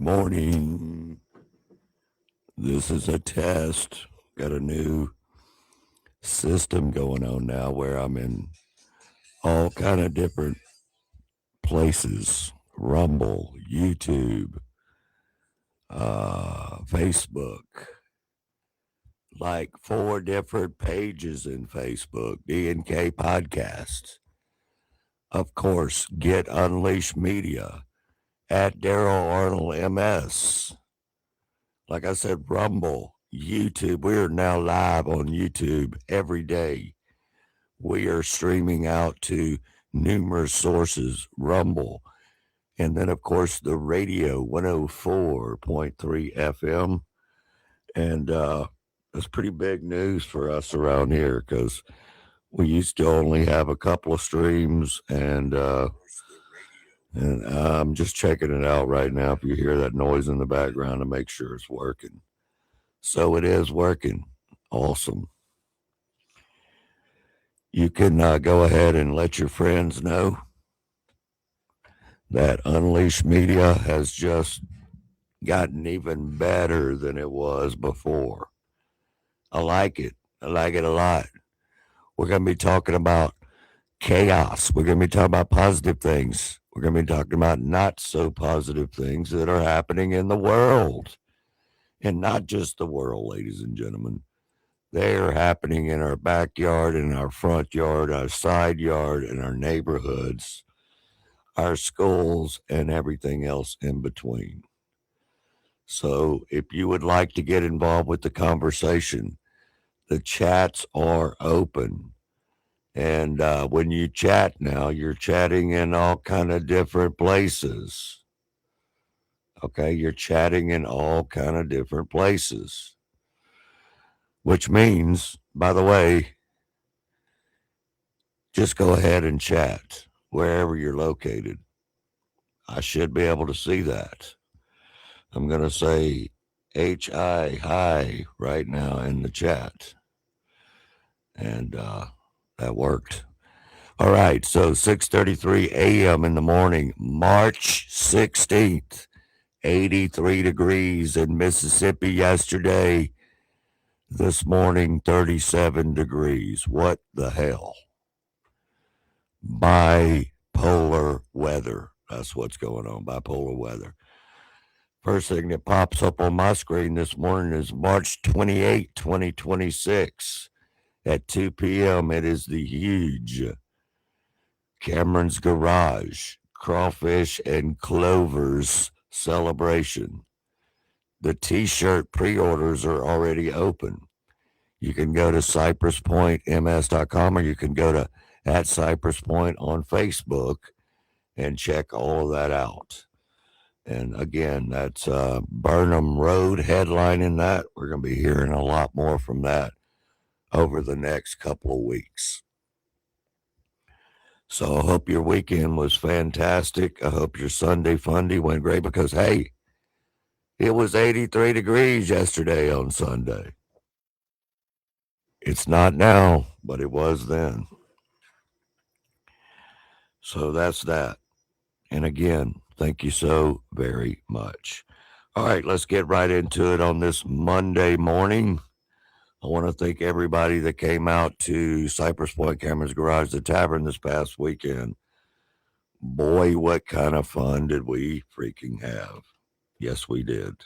morning. This is a test. Got a new system going on now where I'm in all kind of different places. Rumble, YouTube, Facebook. Like 4 different pages in Facebook. D&K Podcasts. Of course, Get Unleashed Media at Daryl Arnold MS. Like I said, Rumble, YouTube. We are now live on YouTube every day. We are streaming out to numerous sources, Rumble, and then, of course, the radio 104.3 FM. And that's pretty big news for us around here because we used to only have a couple of streams, and I'm just checking it out right now. If you hear that noise in the background, to make sure it's working. So it is working. Awesome. You can go ahead and let your friends know that Unleashed Media has just gotten even better than it was before. I like it. I like it a lot. We're going to be talking about chaos. We're going to be talking about positive things. We're going to be talking about not so positive things that are happening in the world. And not just the world, ladies and gentlemen. They are happening in our backyard, in our front yard, our side yard, in our neighborhoods, our schools, and everything else in between. So if you would like to get involved with the conversation, the chats are open. And when you chat now, you're chatting in all kind of different places. Okay, you're chatting in all kind of different places. Which means, by the way, just go ahead and chat wherever you're located. I should be able to see that. I'm going to say HI hi right now in the chat. And that worked. All right, so 6:33 a.m. in the morning, March 16th, 83 degrees in Mississippi yesterday. This morning, 37 degrees. What the hell? Bipolar weather. That's what's going on, bipolar weather. First thing that pops up on my screen this morning is March 28, 2026. At 2 p.m., it is the huge Cameron's Garage Crawfish and Clovers celebration. The t-shirt pre-orders are already open. You can go to cypresspointms.com or you can go to @CypressPoint on Facebook and check all of that out. And again, that's Burnham Road headlining that. We're going to be hearing a lot more from that over the next couple of weeks. So I hope your weekend was fantastic. I hope your Sunday fundy went great because, hey, it was 83 degrees yesterday on Sunday. It's not now, but it was then. So that's that. And again, thank you so very much. All right, let's get right into it on this Monday morning. I want to thank everybody that came out to Cypress Point Cameron's Garage, the Tavern, this past weekend. Boy, what kind of fun did we freaking have? Yes, we did.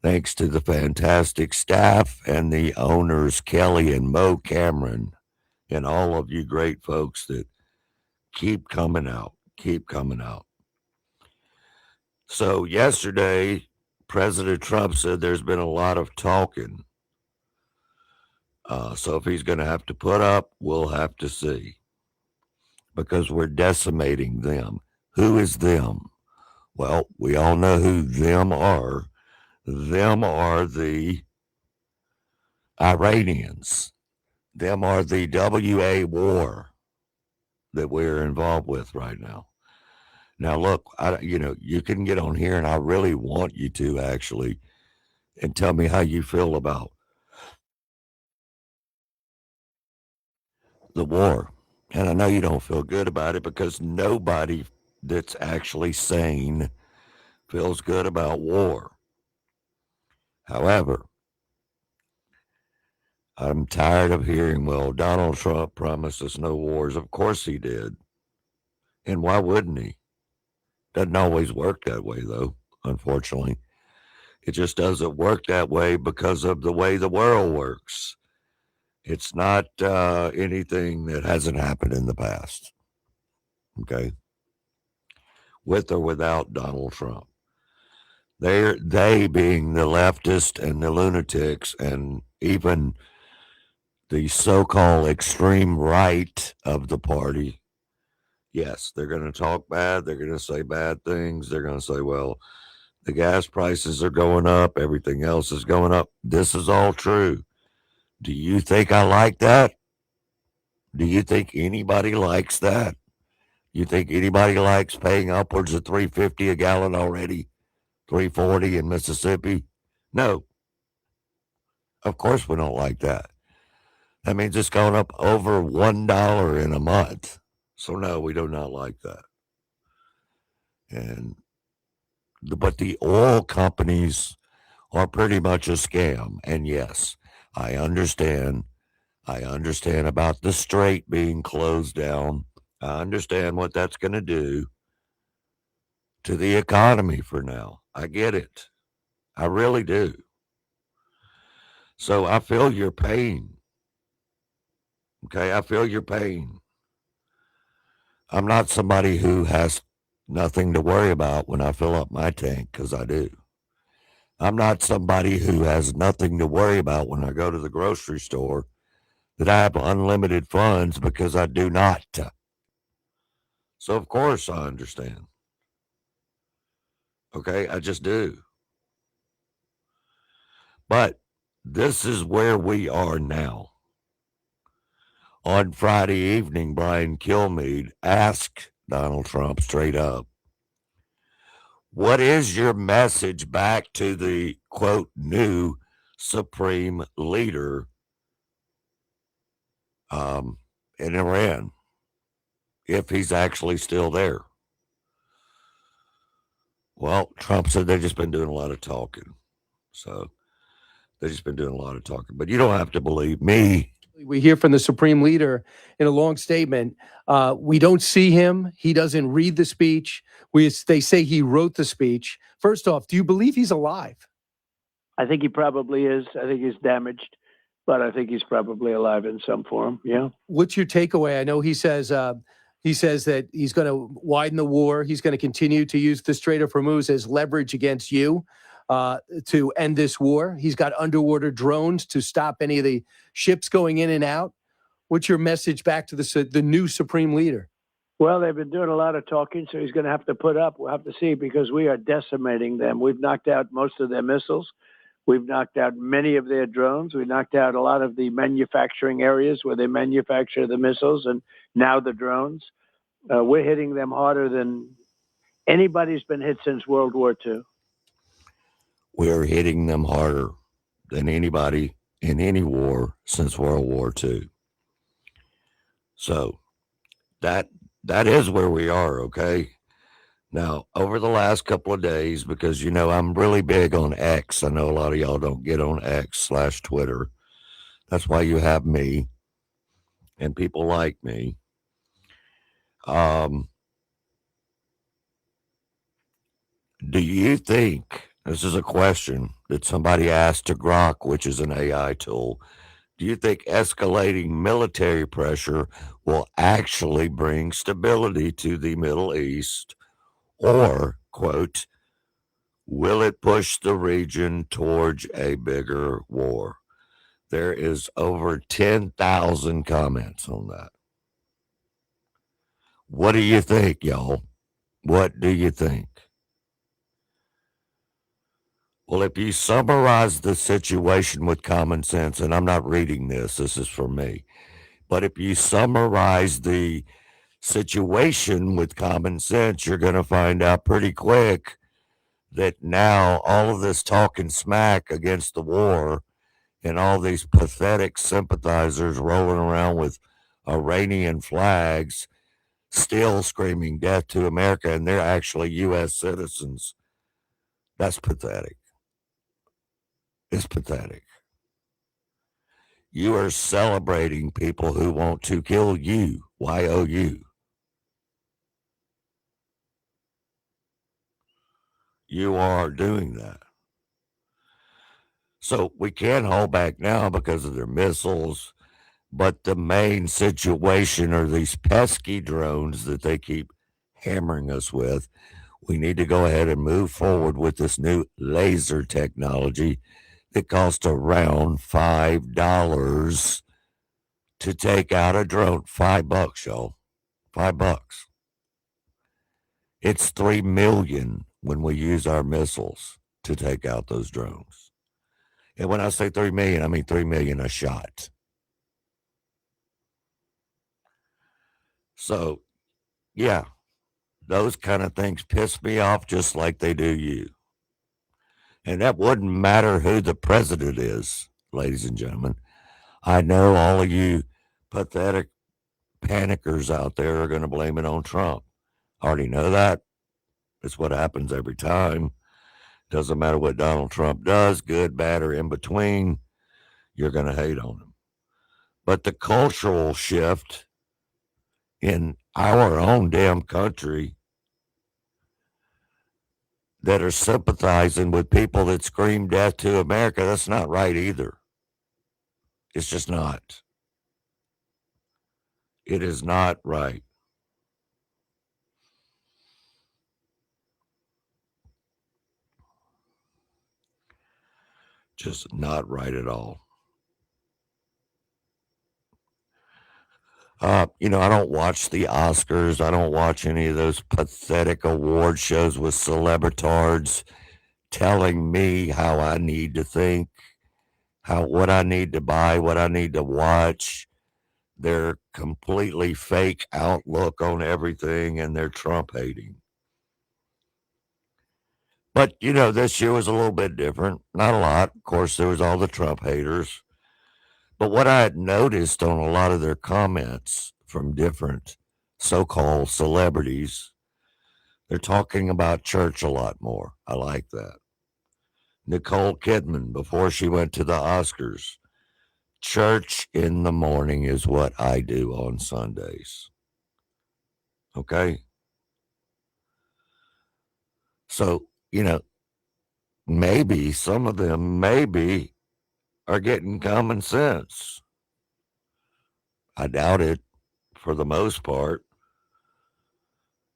Thanks to the fantastic staff and the owners, Kelly and Mo Cameron, and all of you great folks that keep coming out. So yesterday, President Trump said there's been a lot of talking. So if he's going to have to put up, we'll have to see. Because we're decimating them. Who is them? Well, we all know who them are. Them are the Iranians. Them are the WA war that we're involved with right now. Now, look, you can get on here, and I really want you to actually, and tell me how you feel about the war. And I know you don't feel good about it because nobody that's actually sane feels good about war. However, I'm tired of hearing, well, Donald Trump promised us no wars. Of course he did. And why wouldn't he? Doesn't always work that way, though, unfortunately. It just doesn't work that way because of the way the world works. It's not anything that hasn't happened in the past, okay? With or without Donald Trump. They being the leftist and the lunatics and even the so-called extreme right of the party. Yes, they're going to talk bad. They're going to say bad things. They're going to say, well, the gas prices are going up. Everything else is going up. This is all true. Do you think I like that? Do you think anybody likes that? You think anybody likes paying upwards of $3.50 a gallon already? $3.40 in Mississippi? No. Of course we don't like that. That means it's gone up over $1 in a month. So no, we do not like that. But the oil companies are pretty much a scam. And yes, I understand. I understand about the strait being closed down. I understand what that's going to do to the economy for now. I get it. I really do. So I feel your pain. Okay, I feel your pain. I'm not somebody who has nothing to worry about when I fill up my tank, because I do. I'm not somebody who has nothing to worry about when I go to the grocery store, that I have unlimited funds, because I do not. So, of course, I understand. Okay, I just do. But this is where we are now. On Friday evening, Brian Kilmeade asked Donald Trump straight up, what is your message back to the, quote, new supreme leader in Iran, if he's actually still there? Well, Trump said they've just been doing a lot of talking. So they've just been doing a lot of talking. But you don't have to believe me. We hear from the Supreme Leader in a long statement. We don't see him. He doesn't read the speech. They say he wrote the speech. First off, do you believe he's alive? I think he probably is. I think he's damaged, but I think he's probably alive in some form. Yeah. What's your takeaway? I know he says that he's going to widen the war. He's going to continue to use the Strait of Hormuz as leverage against you to end this war. He's got underwater drones to stop any of the ships going in and out. What's your message back to the new Supreme Leader? Well, they've been doing a lot of talking, so he's going to have to put up. We'll have to see, because we are decimating them. We've knocked out most of their missiles. We've knocked out many of their drones. We knocked out a lot of the manufacturing areas where they manufacture the missiles and now the drones. We're hitting them harder than anybody's been hit since World War II. We're hitting them harder than anybody in any war since World War II. So that is where we are, okay? Now, over the last couple of days, because, I'm really big on X. I know a lot of y'all don't get on X/Twitter. That's why you have me and people like me. Do you think, this is a question that somebody asked to Grok, which is an AI tool, do you think escalating military pressure will actually bring stability to the Middle East? Or, quote, will it push the region towards a bigger war? There is over 10,000 comments on that. What do you think, y'all? What do you think? Well, if you summarize the situation with common sense, and I'm not reading this is for me, but if you summarize the situation with common sense, you're going to find out pretty quick that now all of this talking smack against the war and all these pathetic sympathizers rolling around with Iranian flags, still screaming death to America, and they're actually U.S. citizens. That's pathetic. It's pathetic. You are celebrating people who want to kill you. Y-O-U. You are doing that. So we can't hold back now because of their missiles. But the main situation are these pesky drones that they keep hammering us with. We need to go ahead and move forward with this new laser technology that costs around $5 to take out a drone. $5, y'all. $5. It's 3 million when we use our missiles to take out those drones. And when I say 3 million, I mean 3 million a shot. So, yeah, those kind of things piss me off just like they do you. And that wouldn't matter who the president is, ladies and gentlemen. I know all of you pathetic panickers out there are going to blame it on Trump. I already know that. It's what happens every time. Doesn't matter what Donald Trump does, good, bad, or in between, you're going to hate on him. But the cultural shift in our own damn country that are sympathizing with people that scream death to America, that's not right either. It's just not. It is not right. Just not right at all. I don't watch the Oscars. I don't watch any of those pathetic award shows with celebritards telling me how I need to think, what I need to buy, what I need to watch. Their completely fake outlook on everything and their Trump hating. But, this year was a little bit different. Not a lot. Of course, there was all the Trump haters. But what I had noticed on a lot of their comments from different so-called celebrities, they're talking about church a lot more. I like that. Nicole Kidman, before she went to the Oscars, church in the morning is what I do on Sundays. Okay? So, maybe some of them are getting common sense. I doubt it for the most part.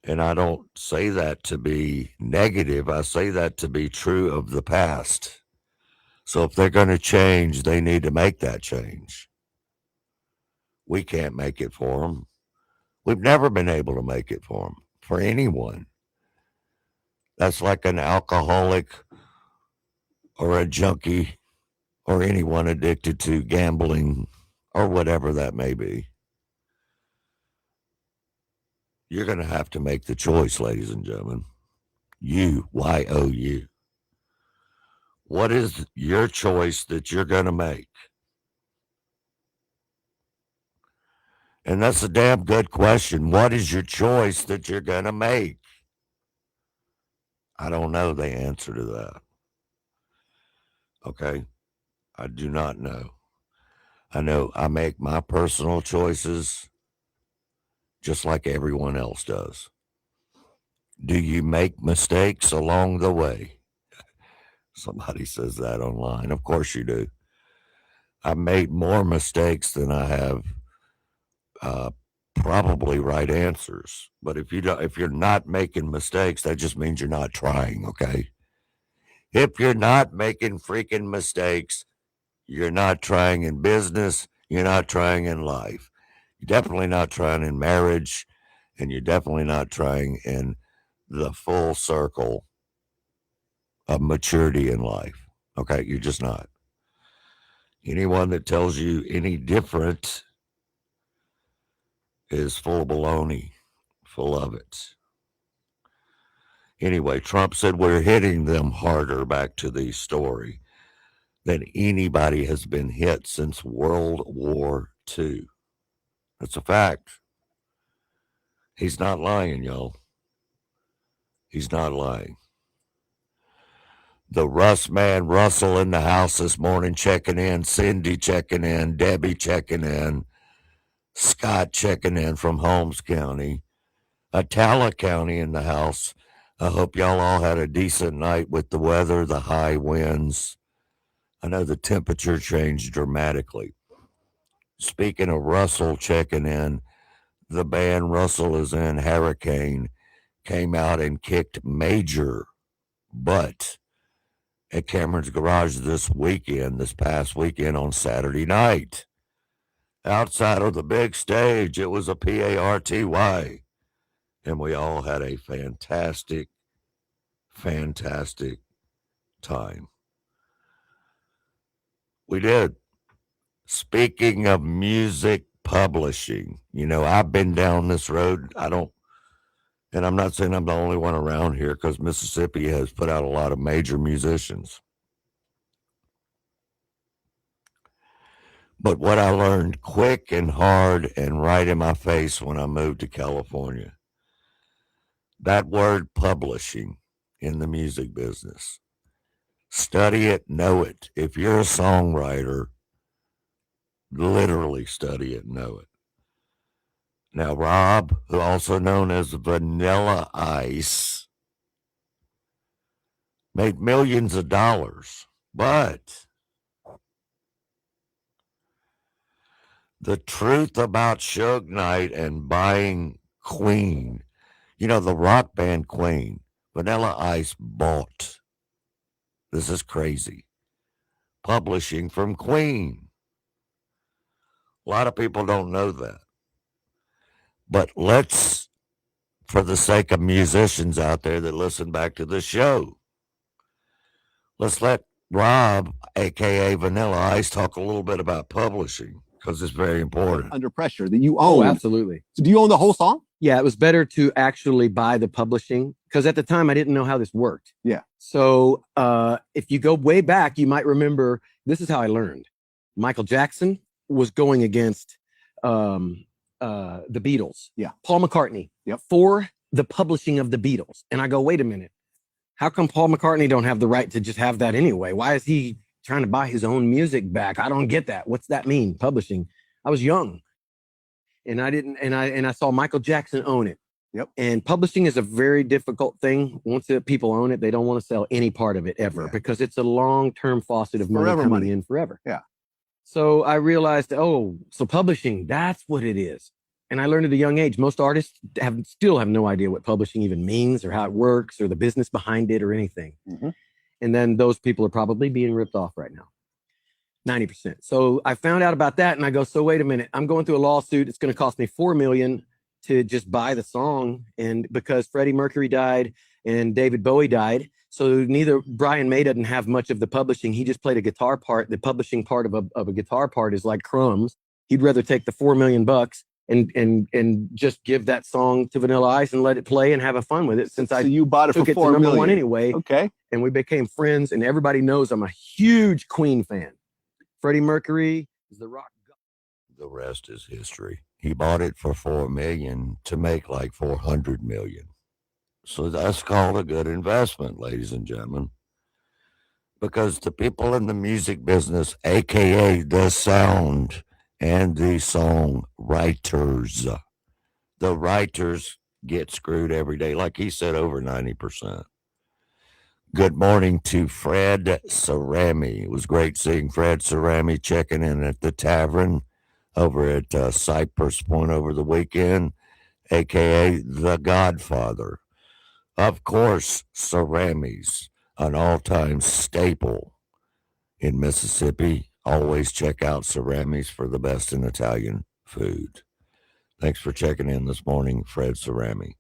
And I don't say that to be negative. I say that to be true of the past. So if they're going to change, they need to make that change. We can't make it for them. We've never been able to make it for them, for anyone. That's like an alcoholic or a junkie or anyone addicted to gambling or whatever that may be. You're going to have to make the choice, ladies and gentlemen. You, Y-O-U. What is your choice that you're going to make? And that's a damn good question. What is your choice that you're going to make? I don't know the answer to that. Okay? I do not know. I know I make my personal choices just like everyone else does. Do you make mistakes along the way? Somebody says that online. Of course you do. I made more mistakes than I have probably right answers. But if you're not making mistakes, that just means you're not trying, okay? If you're not making freaking mistakes, you're not trying in business, you're not trying in life. You're definitely not trying in marriage, and you're definitely not trying in the full circle of maturity in life. Okay, you're just not. Anyone that tells you any different is full of baloney, full of it. Anyway, Trump said we're hitting them harder, back to the story, than anybody has been hit since World War II. That's a fact. He's not lying, y'all. He's not lying. The Russ man, Russell in the house this morning checking in, Cindy checking in, Debbie checking in, Scott checking in from Holmes County, Atala County in the house. I hope y'all all had a decent night with the weather, the high winds. I know the temperature changed dramatically. Speaking of Russell checking in, the band Russell is in, Hurricane, came out and kicked major butt at Cameron's Garage this past weekend on Saturday night. Outside of the big stage, it was a PARTY, and we all had a fantastic, fantastic time. We did. Speaking of music publishing, I've been down this road. And I'm not saying I'm the only one around here, because Mississippi has put out a lot of major musicians. But what I learned quick and hard and right in my face when I moved to California, that word publishing in the music business. Study it, know it. If you're a songwriter, literally study it, know it. Now, Rob, who also known as Vanilla Ice, made millions of dollars, but the truth about Suge Knight and buying Queen, the rock band Queen, Vanilla Ice bought, this is crazy, publishing from Queen. A lot of people don't know that. But let's, for the sake of musicians out there that listen back to the show, let's let Rob, a.k.a. Vanilla Ice, talk a little bit about publishing, because it's very important. Under pressure that you own. Oh, absolutely. So do you own the whole song? Yeah, it was better to actually buy the publishing, because at the time I didn't know how this worked. Yeah. So if you go way back, you might remember, this is how I learned. Michael Jackson was going against the Beatles. Yeah. Paul McCartney. Yep. For the publishing of the Beatles. And I go, wait a minute. How come Paul McCartney don't have the right to just have that anyway? Why is he trying to buy his own music back? I don't get that. What's that mean? Publishing. I was young. And I saw Michael Jackson own it. Yep. And publishing is a very difficult thing. Once people own it, they don't want to sell any part of it ever, because it's a long-term faucet of money Forever coming money. in forever. Yeah. So I realized, so publishing, that's what it is. And I learned at a young age, most artists still have no idea what publishing even means, or how it works, or the business behind it, or anything. Mm-hmm. And then those people are probably being ripped off right now. 90%. So I found out about that, and I go, so wait a minute, I'm going through a lawsuit. It's going to cost me $4 million to just buy the song. And because Freddie Mercury died and David Bowie died, so neither Brian May doesn't have much of the publishing. He just played a guitar part. The publishing part of a guitar part is like crumbs. He'd rather take the $4 million and just give that song to Vanilla Ice and let it play and have a fun with it. Since So I you bought it for took it to $4 number million. one anyway, Okay. and we became friends, and everybody knows I'm a huge Queen fan. Freddie Mercury is the rock god. The rest is history. He bought it for $4 million to make like $400 million. So that's called a good investment, ladies and gentlemen. Because the people in the music business, aka the sound and the song writers, the writers get screwed every day. Like he said, over 90%. Good morning to Fred Cerami. It was great seeing Fred Cerami checking in at the tavern over at Cypress Point over the weekend, a.k.a. the Godfather. Of course, Cerami's an all-time staple in Mississippi. Always check out Cerami's for the best in Italian food. Thanks for checking in this morning, Fred Cerami.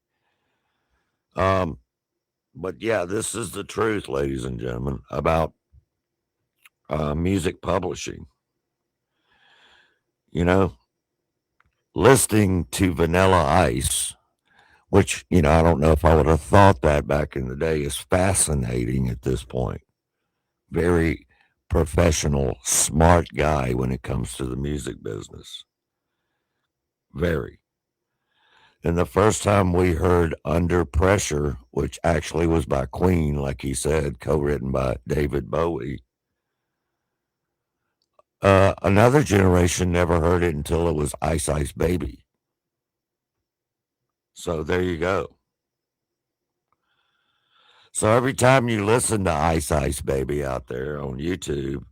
But yeah, this is the truth, ladies and gentlemen, about music publishing. Listening to Vanilla Ice, which, I don't know if I would have thought that back in the day, is fascinating at this point. Very professional, smart guy when it comes to the music business. Very. And the first time we heard Under Pressure, which actually was by Queen, like he said, co-written by David Bowie, another generation never heard it until it was Ice Ice Baby. So there you go. So every time you listen to Ice Ice Baby out there on YouTube,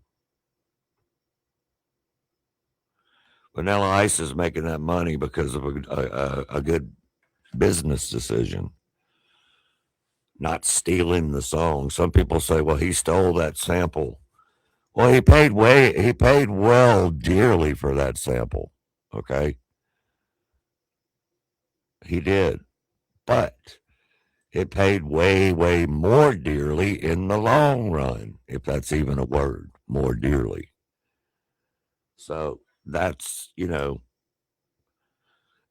Vanilla Ice is making that money because of a good business decision, not stealing the song. Some people say, well, he stole that sample. Well, he paid well dearly for that sample. Okay. He did. But it paid way, way more dearly in the long run, if that's even a word, more dearly. So that's, I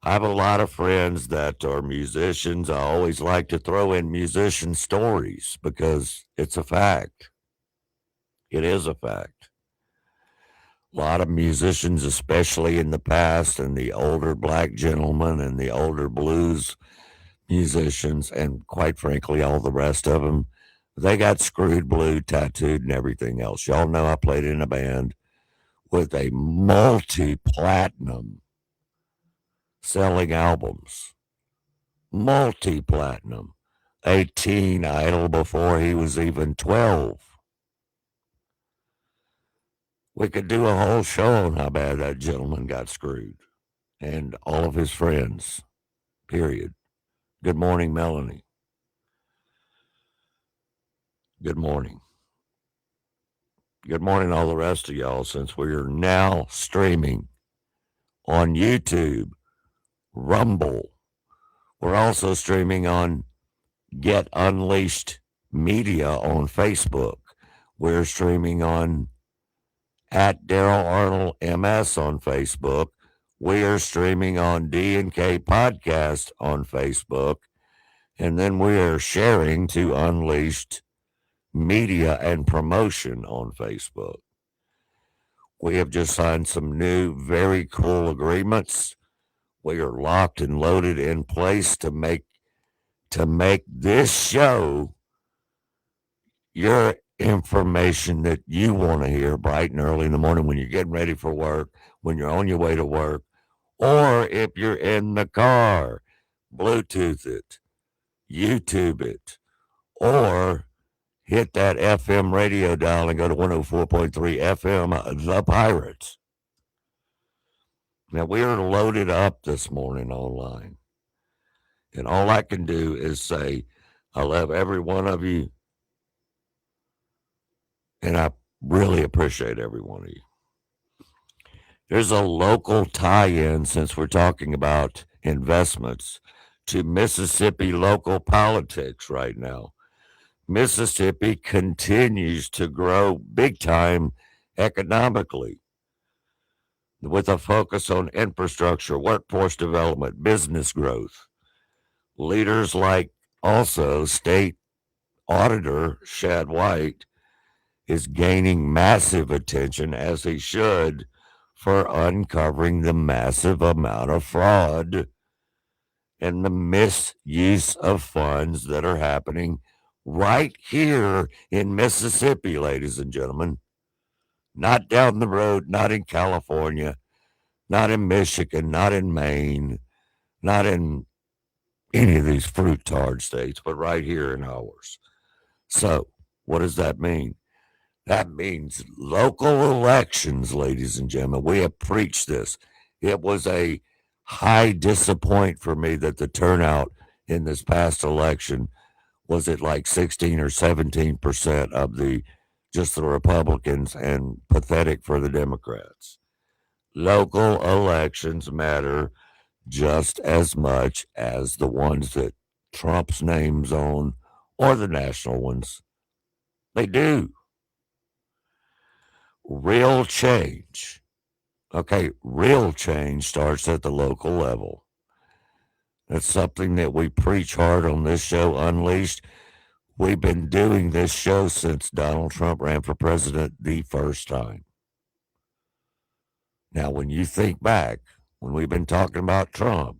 have a lot of friends that are musicians. I always like to throw in musician stories because it's a fact. It is a fact. A lot of musicians, especially in the past, and the older black gentlemen and the older blues musicians, and quite frankly, all the rest of them, they got screwed blue, tattooed, and everything else. Y'all know I played in a band with a multi-platinum selling albums. Multi-platinum. A teen idol before he was even 12. We could do a whole show on how bad that gentleman got screwed. And all of his friends. Period. Good morning, Melanie. Good morning. Good morning, all the rest of y'all, since we are now streaming on YouTube, Rumble. We're also streaming on Get Unleashed Media on Facebook. We're streaming on at Daryl Arnold MS on Facebook. We are streaming on D&K Podcast on Facebook. And then we are sharing to Unleashed Media and Promotion on Facebook. We have just signed some new, very cool agreements. We are locked and loaded in place to make this show your information that you want to hear bright and early in the morning when you're getting ready for work, when you're on your way to work, or if you're in the car. Bluetooth it, YouTube it, or hit that FM radio dial and go to 104.3 FM, The Pirates. Now, we are loaded up this morning online. And all I can do is say, I love every one of you. And I really appreciate every one of you. There's a local tie-in, since we're talking about investments, to Mississippi local politics right now. Mississippi continues to grow big time economically with a focus on infrastructure, workforce development, business growth. Leaders like also State Auditor Shad White is gaining massive attention, as he should, for uncovering the massive amount of fraud and the misuse of funds that are happening right here in Mississippi, ladies and gentlemen. Not down the road, not in California, not in Michigan, not in Maine, not in any of these fruit-tard states, but right here in ours. So, what does that mean? That means local elections, ladies and gentlemen. We have preached this. It was a high disappointment for me that the turnout in this past election was at like 16 or 17% of the Republicans, and pathetic for the Democrats. Local elections matter just as much as the ones that Trump's name's on, or the national ones. They do. Real change. Okay, real change starts at the local level. That's something that we preach hard on this show, Unleashed. We've been doing this show since Donald Trump ran for president the first time. Now, when you think back, when we've been talking about Trump,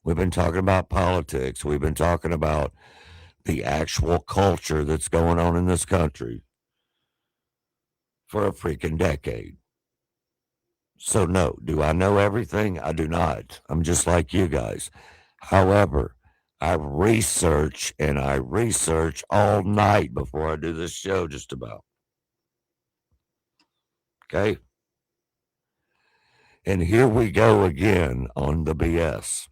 We've been talking about politics. We've been talking about the actual culture that's going on in this country for a freaking decade. So, no, do I know everything? I do not. I'm just like you guys. However, I research and I research all night before I do this show, just about. Okay? And here we go again on the BS.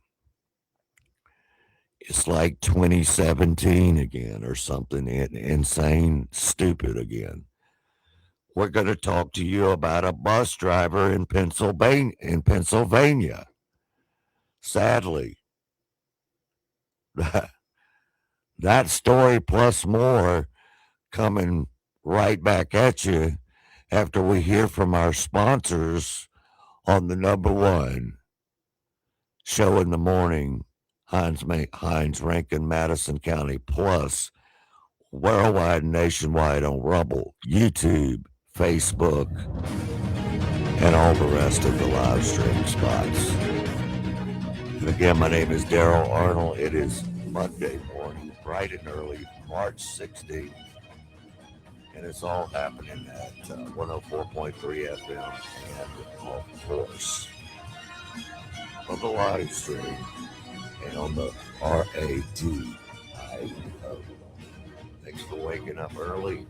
It's like 2017 again or something insane, stupid again. We're going to talk to you about a bus driver in Pennsylvania. Sadly, that story plus more coming right back at you after we hear from our sponsors on the number one show in the morning, Heinz, Rankin, Madison County, plus worldwide, nationwide on Rumble, YouTube, Facebook, and all the rest of the live stream spots. And again, my name is Daryl Arnold. It is Monday morning, bright and early, March 16th. And it's all happening at 104.3 FM and, of course, on the live stream and on the RADIO. Thanks for waking up early.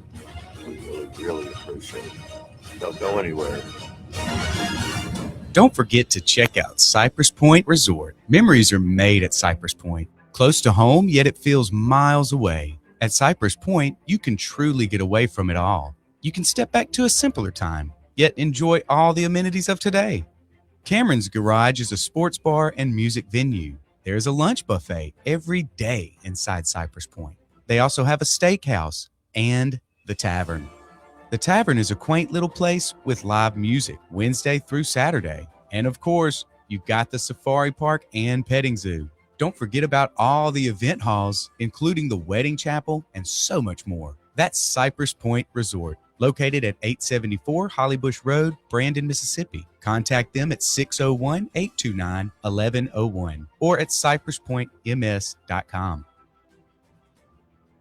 We really, really appreciate it. Don't go anywhere. Don't forget to check out Cypress Point Resort. Memories are made at Cypress Point. Close to home, yet it feels miles away. At Cypress Point, you can truly get away from it all. You can step back to a simpler time, yet enjoy all the amenities of today. Cameron's Garage is a sports bar and music venue. There's a lunch buffet every day inside Cypress Point. They also have a steakhouse and the Tavern. The Tavern is a quaint little place with live music Wednesday through Saturday. And of course, you've got the Safari Park and Petting Zoo. Don't forget about all the event halls, including the Wedding Chapel and so much more. That's Cypress Point Resort, located at 874 Hollybush Road, Brandon, Mississippi. Contact them at 601-829-1101 or at cypresspointms.com.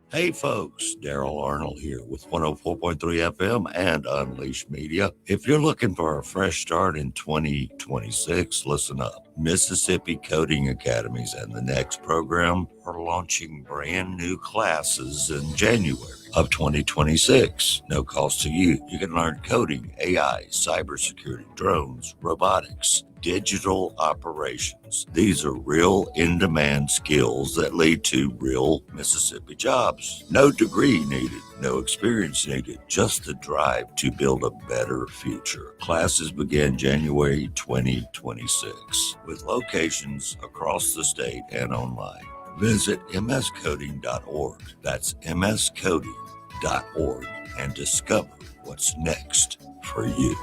Hey folks, Daryl Arnold here with 104.3 FM and Unleashed Media. If you're looking for a fresh start in 2026, listen up. Mississippi Coding Academies and the Next program are launching brand new classes in January of 2026. No cost to you. You can learn coding, AI, cybersecurity, drones, robotics, digital operations. These are real in-demand skills that lead to real Mississippi jobs. No degree needed, no experience needed, just the drive to build a better future. Classes begin January 2026 with locations across the state and online. Visit mscoding.org. That's mscoding.org and discover what's next for you.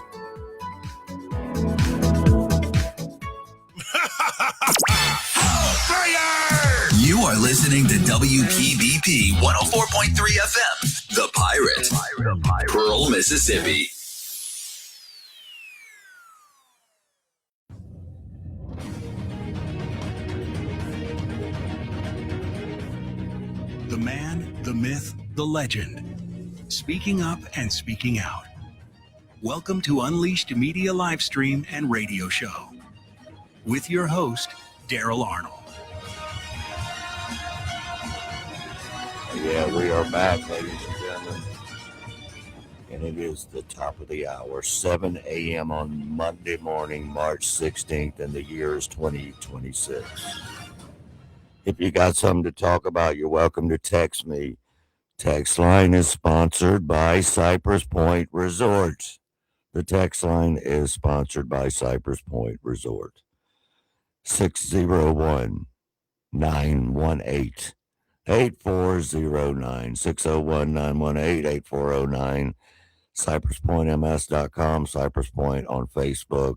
You are listening to WPBP 104.3 FM, The Pirate, Pearl, Mississippi. The man, the myth, the legend. Speaking up and speaking out. Welcome to Unleashed Media Livestream and Radio Show. With your host, Daryl Arnold. Yeah, we are back, ladies and gentlemen. And it is the top of the hour, 7 a.m. on Monday morning, March 16th, and the year is 2026. If you got something to talk about, you're welcome to text me. Text line is sponsored by Cypress Point Resort. The text line is sponsored by Cypress Point Resort. 601-918-8409, 601-918-8409, CypressPointMS.com, Cypress Point on Facebook,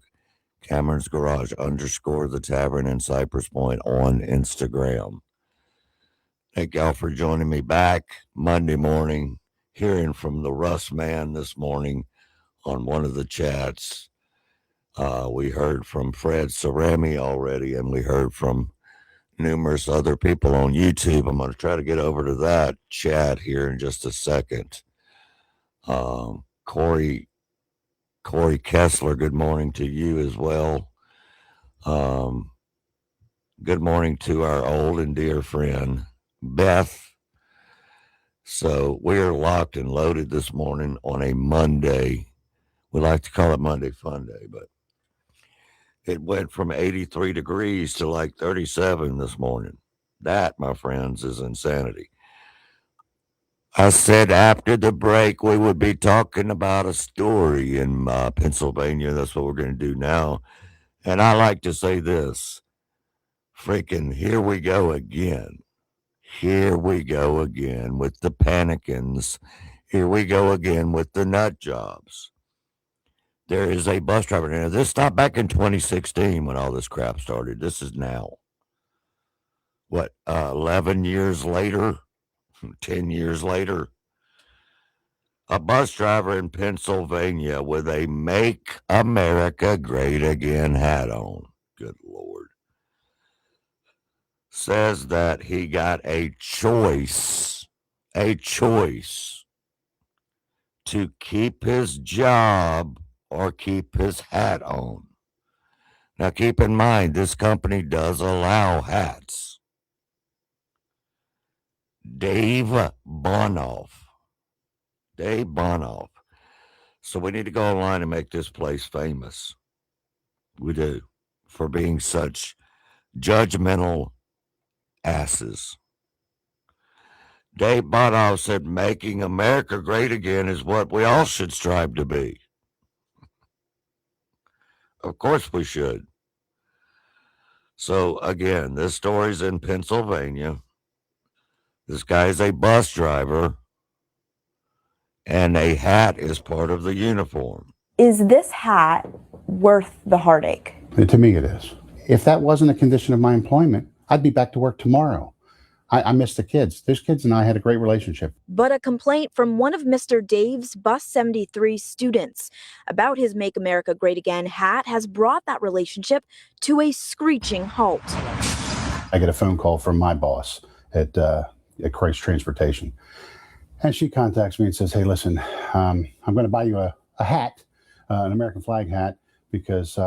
Cameron's Garage _ the Tavern, and Cypress Point on Instagram. Thank y'all for joining me back Monday morning, hearing from the Russ Man this morning on one of the chats. We heard from Fred Cerami already, and we heard from numerous other people on YouTube. I'm going to try to get over to that chat here in just a second. Corey Kessler, good morning to you as well. Good morning to our old and dear friend, Beth. So we're locked and loaded this morning on a Monday. We like to call it Monday Fun Day, but it went from 83 degrees to like 37 this morning. That, my friends, is insanity. I said after the break we would be talking about a story in Pennsylvania. That's what we're going to do now. And I like to say this. Freaking here we go again. Here we go again with the panicins. Here we go again with the nut jobs. There is a bus driver. Now, this stopped back in 2016 when all this crap started. This is now. What, 11 years later? 10 years later? A bus driver in Pennsylvania with a Make America Great Again hat on. Good Lord. Says that he got a choice to keep his job or keep his hat on. Now keep in mind, this company does allow hats. Dave Bonoff. So we need to go online and make this place famous. We do. For being such judgmental asses. Dave Bonoff said making America great again is what we all should strive to be. Of course we should. So again, this story's in Pennsylvania. This guy is a bus driver, and a hat is part of the uniform. Is this hat worth the heartache? To me, it is. If that wasn't a condition of my employment, I'd be back to work tomorrow. I miss the kids. Those kids and I had a great relationship. But a complaint from one of Mr. Dave's Bus 73 students about his Make America Great Again hat has brought that relationship to a screeching halt. I get a phone call from my boss at Christ Transportation. And she contacts me and says, hey, listen, I'm going to buy you a hat, an American flag hat, because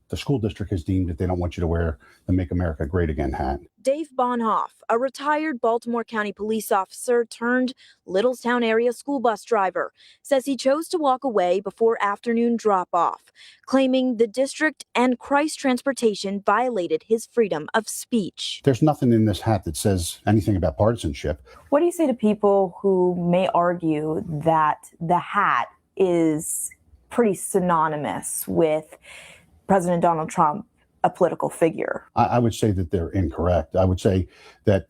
the school district has deemed that they don't want you to wear the Make America Great Again hat. Dave Bonhoff, a retired Baltimore County police officer turned Littlestown area school bus driver, says he chose to walk away before afternoon drop-off, claiming the district and Christ Transportation violated his freedom of speech. There's nothing in this hat that says anything about partisanship. What do you say to people who may argue that the hat is pretty synonymous with President Donald Trump, a political figure? I would say that they're incorrect. I would say that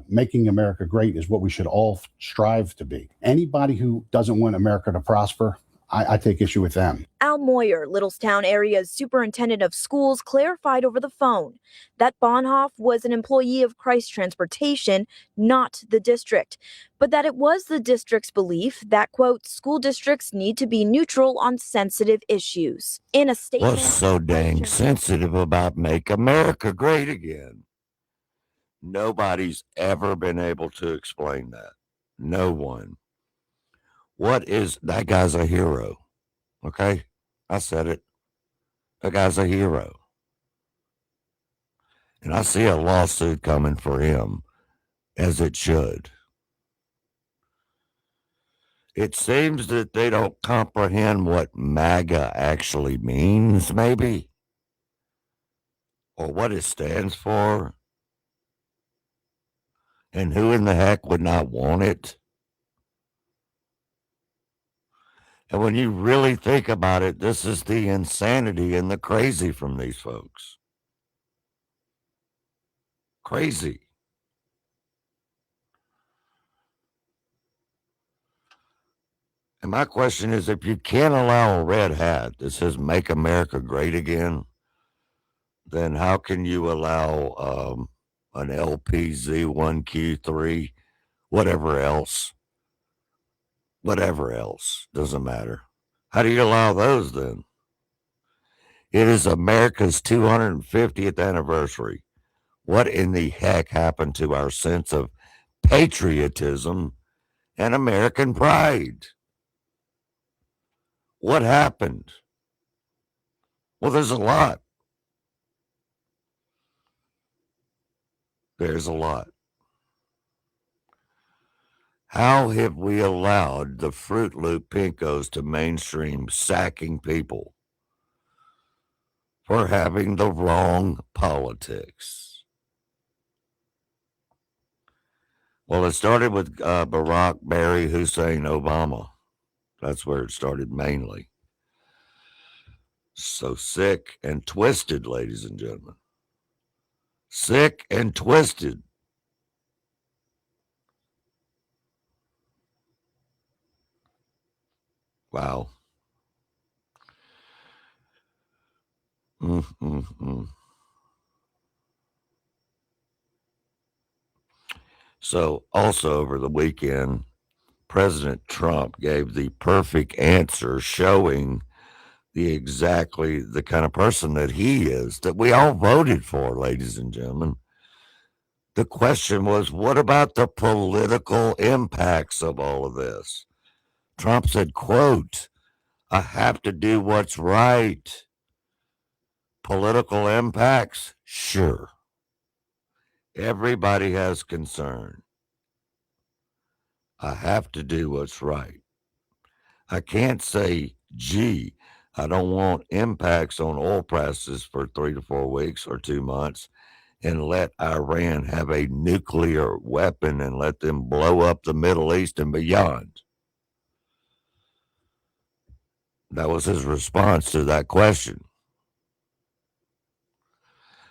making America great is what we should all strive to be. Anybody who doesn't want America to prosper, I take issue with them. Al Moyer, Littlestown area's superintendent of schools, clarified over the phone that Bonhoff was an employee of Christ Transportation, not the district, but that it was the district's belief that, quote, school districts need to be neutral on sensitive issues. In a statement, What's so dang sensitive about Make America Great Again? Nobody's ever been able to explain that. No one. What is, that guy's a hero. Okay? I said it. That guy's a hero. And I see a lawsuit coming for him, as it should. It seems that they don't comprehend what MAGA actually means, maybe, or what it stands for, and who in the heck would not want it. And when you really think about it, this is the insanity and the crazy from these folks. Crazy. And my question is, if you can't allow a red hat that says Make America Great Again, then how can you allow an LPZ1Q3, whatever else, doesn't matter. How do you allow those then? It is America's 250th anniversary. What in the heck happened to our sense of patriotism and American pride? What happened? Well, there's a lot. There's a lot. How have we allowed the Fruit Loop Pinkos to mainstream sacking people for having the wrong politics? Well, it started with Barack, Barry, Hussein, Obama. That's where it started mainly. So sick and twisted, ladies and gentlemen. Sick and twisted. Wow. So also over the weekend, President Trump gave the perfect answer showing exactly the kind of person that he is, that we all voted for, ladies and gentlemen. The question was, what about the political impacts of all of this? Trump said, quote, I have to do what's right. Political impacts? Sure. Everybody has concern. I have to do what's right. I can't say, gee, I don't want impacts on oil prices for 3 to 4 weeks or 2 months and let Iran have a nuclear weapon and let them blow up the Middle East and beyond. That was his response to that question.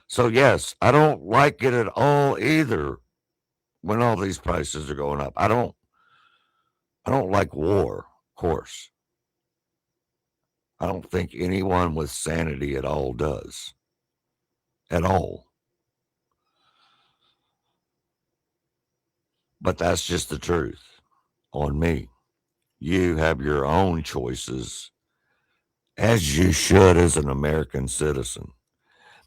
So, yes, I don't like it at all either when all these prices are going up. I don't like war, of course. I don't think anyone with sanity at all does. At all. But that's just the truth on me. You have your own choices, as you should as an American citizen.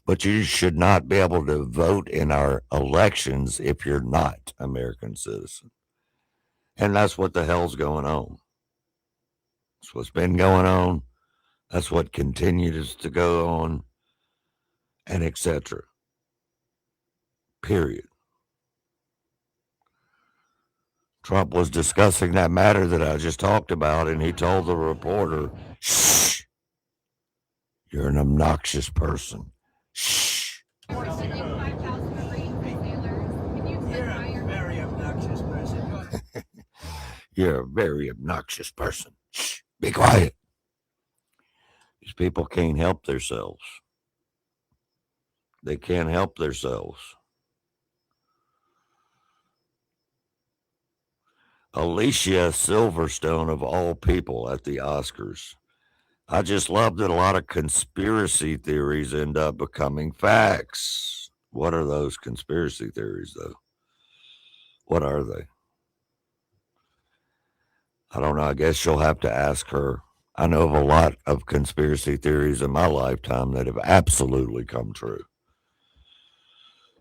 But you should not be able to vote in our elections if you're not an American citizen. And that's what the hell's going on. That's what's been going on. That's what continues to go on, and etc. Period. Trump was discussing that matter that I just talked about, and he told the reporter, shh, you're an obnoxious person. Shh. You're a very obnoxious person. You're a very obnoxious person. Shh, be quiet. These people can't help themselves. They can't help themselves. Alicia Silverstone, of all people, at the Oscars. I just love that a lot of conspiracy theories end up becoming facts. What are those conspiracy theories, though? What are they? I don't know. I guess you'll have to ask her. I know of a lot of conspiracy theories in my lifetime that have absolutely come true.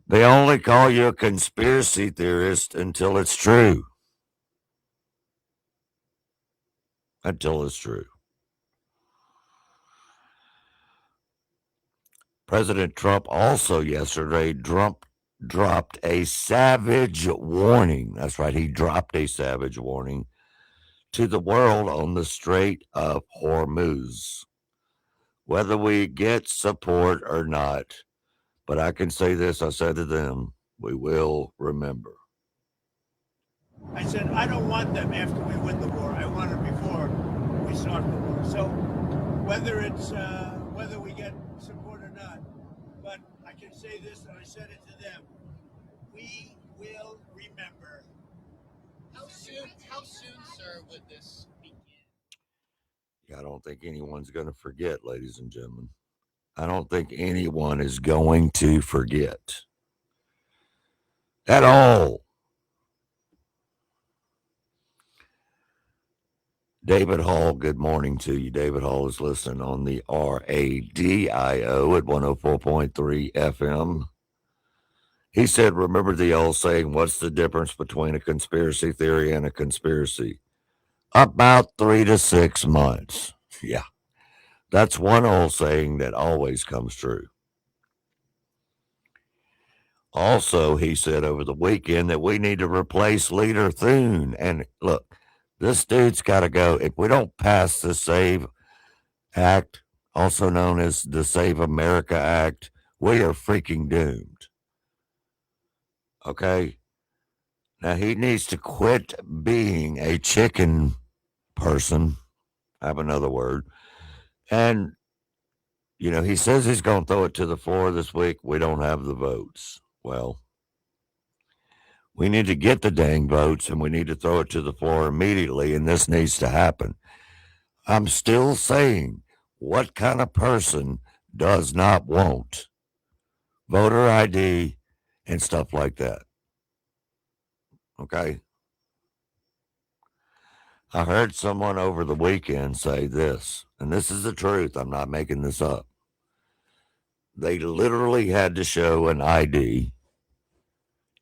They only call you a conspiracy theorist until it's true. Until it's true. President Trump also yesterday dropped a savage warning. That's right, he dropped a savage warning to the world on the Strait of Hormuz. Whether we get support or not, but I can say this, I said to them, we will remember. I said, I don't want them after we win the war. I want it before we start the war. So whether it's whether we get support or not, but I can say this, and I said it to them, we will remember. How soon, sir, would this begin? Yeah, I don't think anyone's going to forget, ladies and gentlemen. I don't think anyone is going to forget at all. David Hall, good morning to you. David Hall is listening on the RADIO at 104.3 FM. He said, remember the old saying, what's the difference between a conspiracy theory and a conspiracy? About 3 to 6 months. Yeah. That's one old saying that always comes true. Also, he said over the weekend that we need to replace Leader Thune. And look, this dude's got to go. If we don't pass the SAVE Act, also known as the Save America Act, we are freaking doomed. Okay? Now, he needs to quit being a chicken person. I have another word. And, you know, he says he's going to throw it to the floor this week. We don't have the votes. Well, we need to get the dang votes, and we need to throw it to the floor immediately, and this needs to happen. I'm still saying, what kind of person does not want voter ID and stuff like that? Okay? I heard someone over the weekend say this, and this is the truth. I'm not making this up. They literally had to show an ID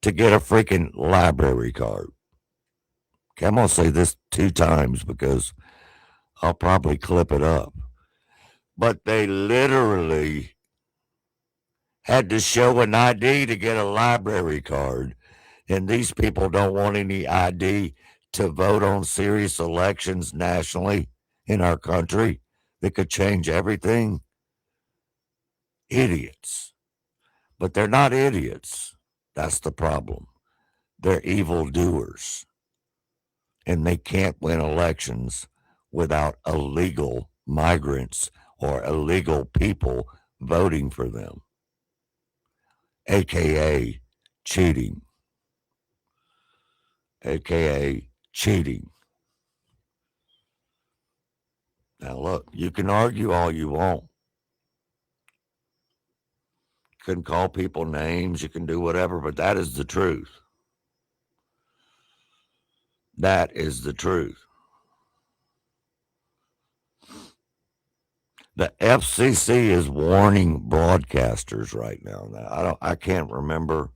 to get a freaking library card. Okay, I'm going to say this 2 times because I'll probably clip it up. But they literally had to show an ID to get a library card. And these people don't want any ID to vote on serious elections nationally in our country that could change everything. Idiots. But they're not idiots. That's the problem. They're evildoers. And they can't win elections without illegal migrants or illegal people voting for them, aka cheating. AKA cheating. Now, look, you can argue all you want. You can call people names, you can do whatever, but that is the truth. That is the truth. The FCC is warning broadcasters right now. Now, I can't remember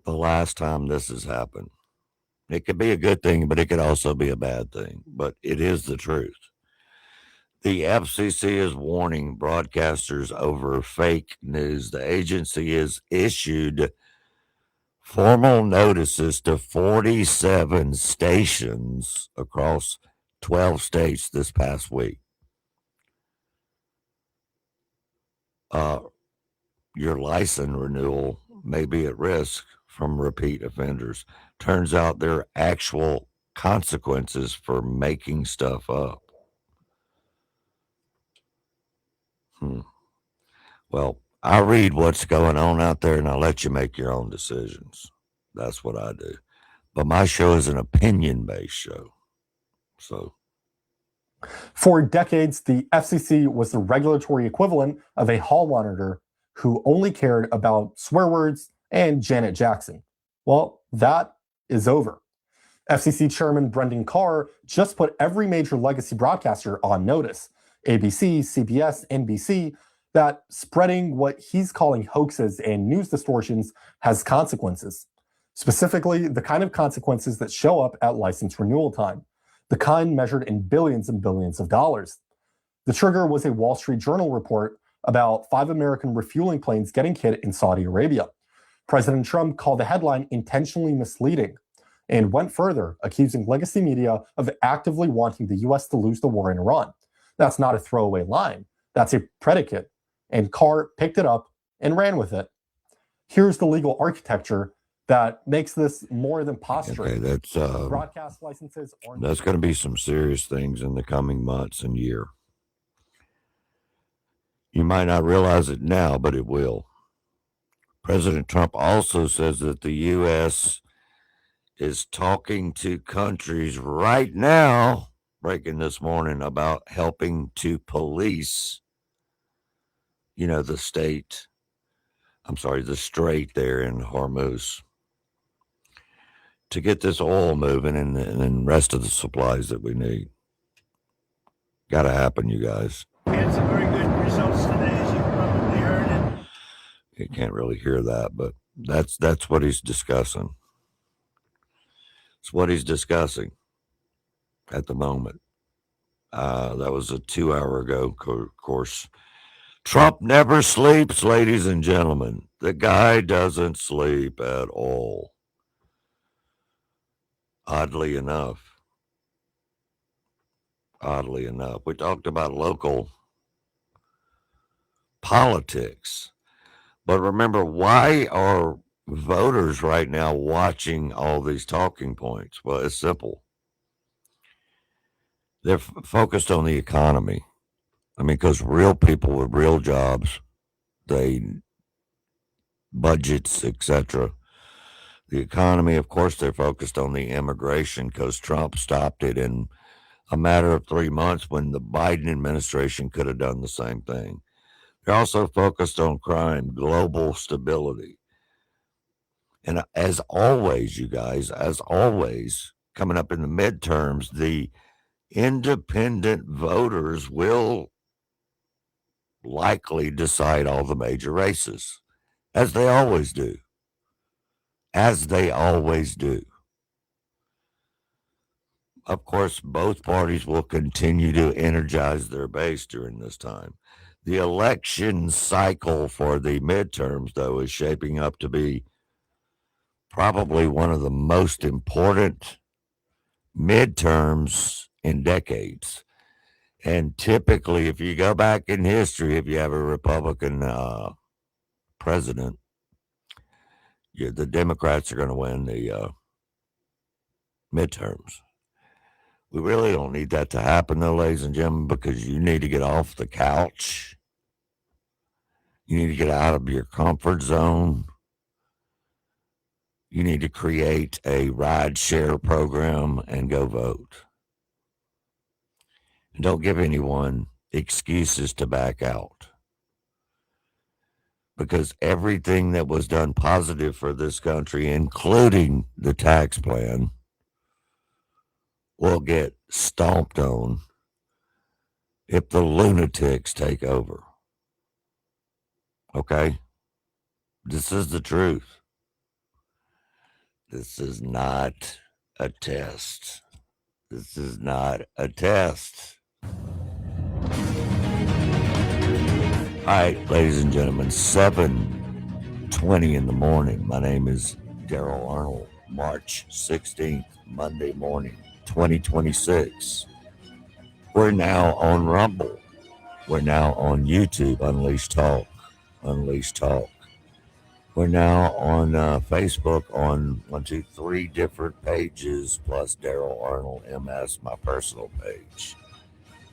the last time this has happened. It could be a good thing, but it could also be a bad thing. But it is the truth. The FCC is warning broadcasters over fake news. The agency has issued formal notices to 47 stations across 12 states this past week. Your license renewal may be at risk from repeat offenders. Turns out there are actual consequences for making stuff up. Well, I read what's going on out there and I let you make your own decisions. That's what I do. But my show is an opinion-based show. So, for decades, the FCC was the regulatory equivalent of a hall monitor who only cared about swear words and Janet Jackson. Well, that is over. FCC Chairman Brendan Carr just put every major legacy broadcaster on notice, ABC, CBS, NBC, that spreading what he's calling hoaxes and news distortions has consequences. Specifically, the kind of consequences that show up at license renewal time, the kind measured in billions and billions of dollars. The trigger was a Wall Street Journal report about 5 American refueling planes getting hit in Saudi Arabia. President Trump called the headline intentionally misleading and went further, accusing legacy media of actively wanting the U.S. to lose the war in Iran. That's not a throwaway line. That's a predicate. And Carr picked it up and ran with it. Here's the legal architecture that makes this more than posturing. Okay, that's broadcast licenses. That's going to be some serious things in the coming months and year. You might not realize it now, but it will. President Trump also says that the U.S. is talking to countries right now, breaking this morning, about helping to police, the strait there in Hormuz to get this oil moving and the rest of the supplies that we need. Got to happen, you guys. We had some very good results today, as you probably heard. You can't really hear that, but That's what he's discussing. It's what he's discussing at the moment. That was a 2 hour ago. Of course, Trump never sleeps, ladies and gentlemen. The guy doesn't sleep at all. Oddly enough, we talked about local politics. But remember, why are voters right now watching all these talking points? Well, it's simple. They're focused on the economy. I mean, because real people with real jobs, budgets, etc. The economy, of course, they're focused on the immigration because Trump stopped it in a matter of 3 months when the Biden administration could have done the same thing. They're also focused on crime, global stability. And as always, you guys, coming up in the midterms, the independent voters will likely decide all the major races, as they always do. Of course, both parties will continue to energize their base during this time. The election cycle for the midterms, though, is shaping up to be probably one of the most important midterms in decades. And typically, if you go back in history, if you have a Republican president, the Democrats are going to win the midterms. We really don't need that to happen, though, ladies and gentlemen, because you need to get off the couch. You need to get out of your comfort zone. You need to create a ride share program and go vote. And don't give anyone excuses to back out. Because everything that was done positive for this country, including the tax plan, will get stomped on if the lunatics take over. Okay? This is the truth. This is not a test. This is not a test. All right, ladies and gentlemen, 7:20 in the morning. My name is Daryl Arnold. March 16th, Monday morning, 2026. We're now on Rumble. We're now on YouTube, Unleashed Talk. We're now on Facebook on 3 different pages, plus Daryl Arnold MS, my personal page.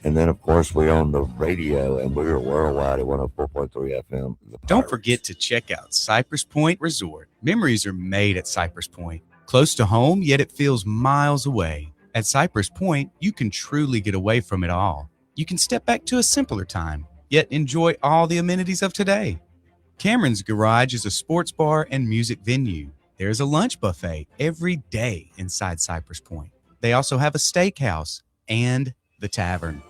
And then, of course, we're on the radio, and we're worldwide at 104.3 FM. Don't forget to check out Cypress Point Resort. Memories are made at Cypress Point. Close to home, yet it feels miles away. At Cypress Point, you can truly get away from it all. You can step back to a simpler time, yet enjoy all the amenities of today. Cameron's Garage is a sports bar and music venue. There's a lunch buffet every day inside Cypress Point. They also have a steakhouse and the Tavern.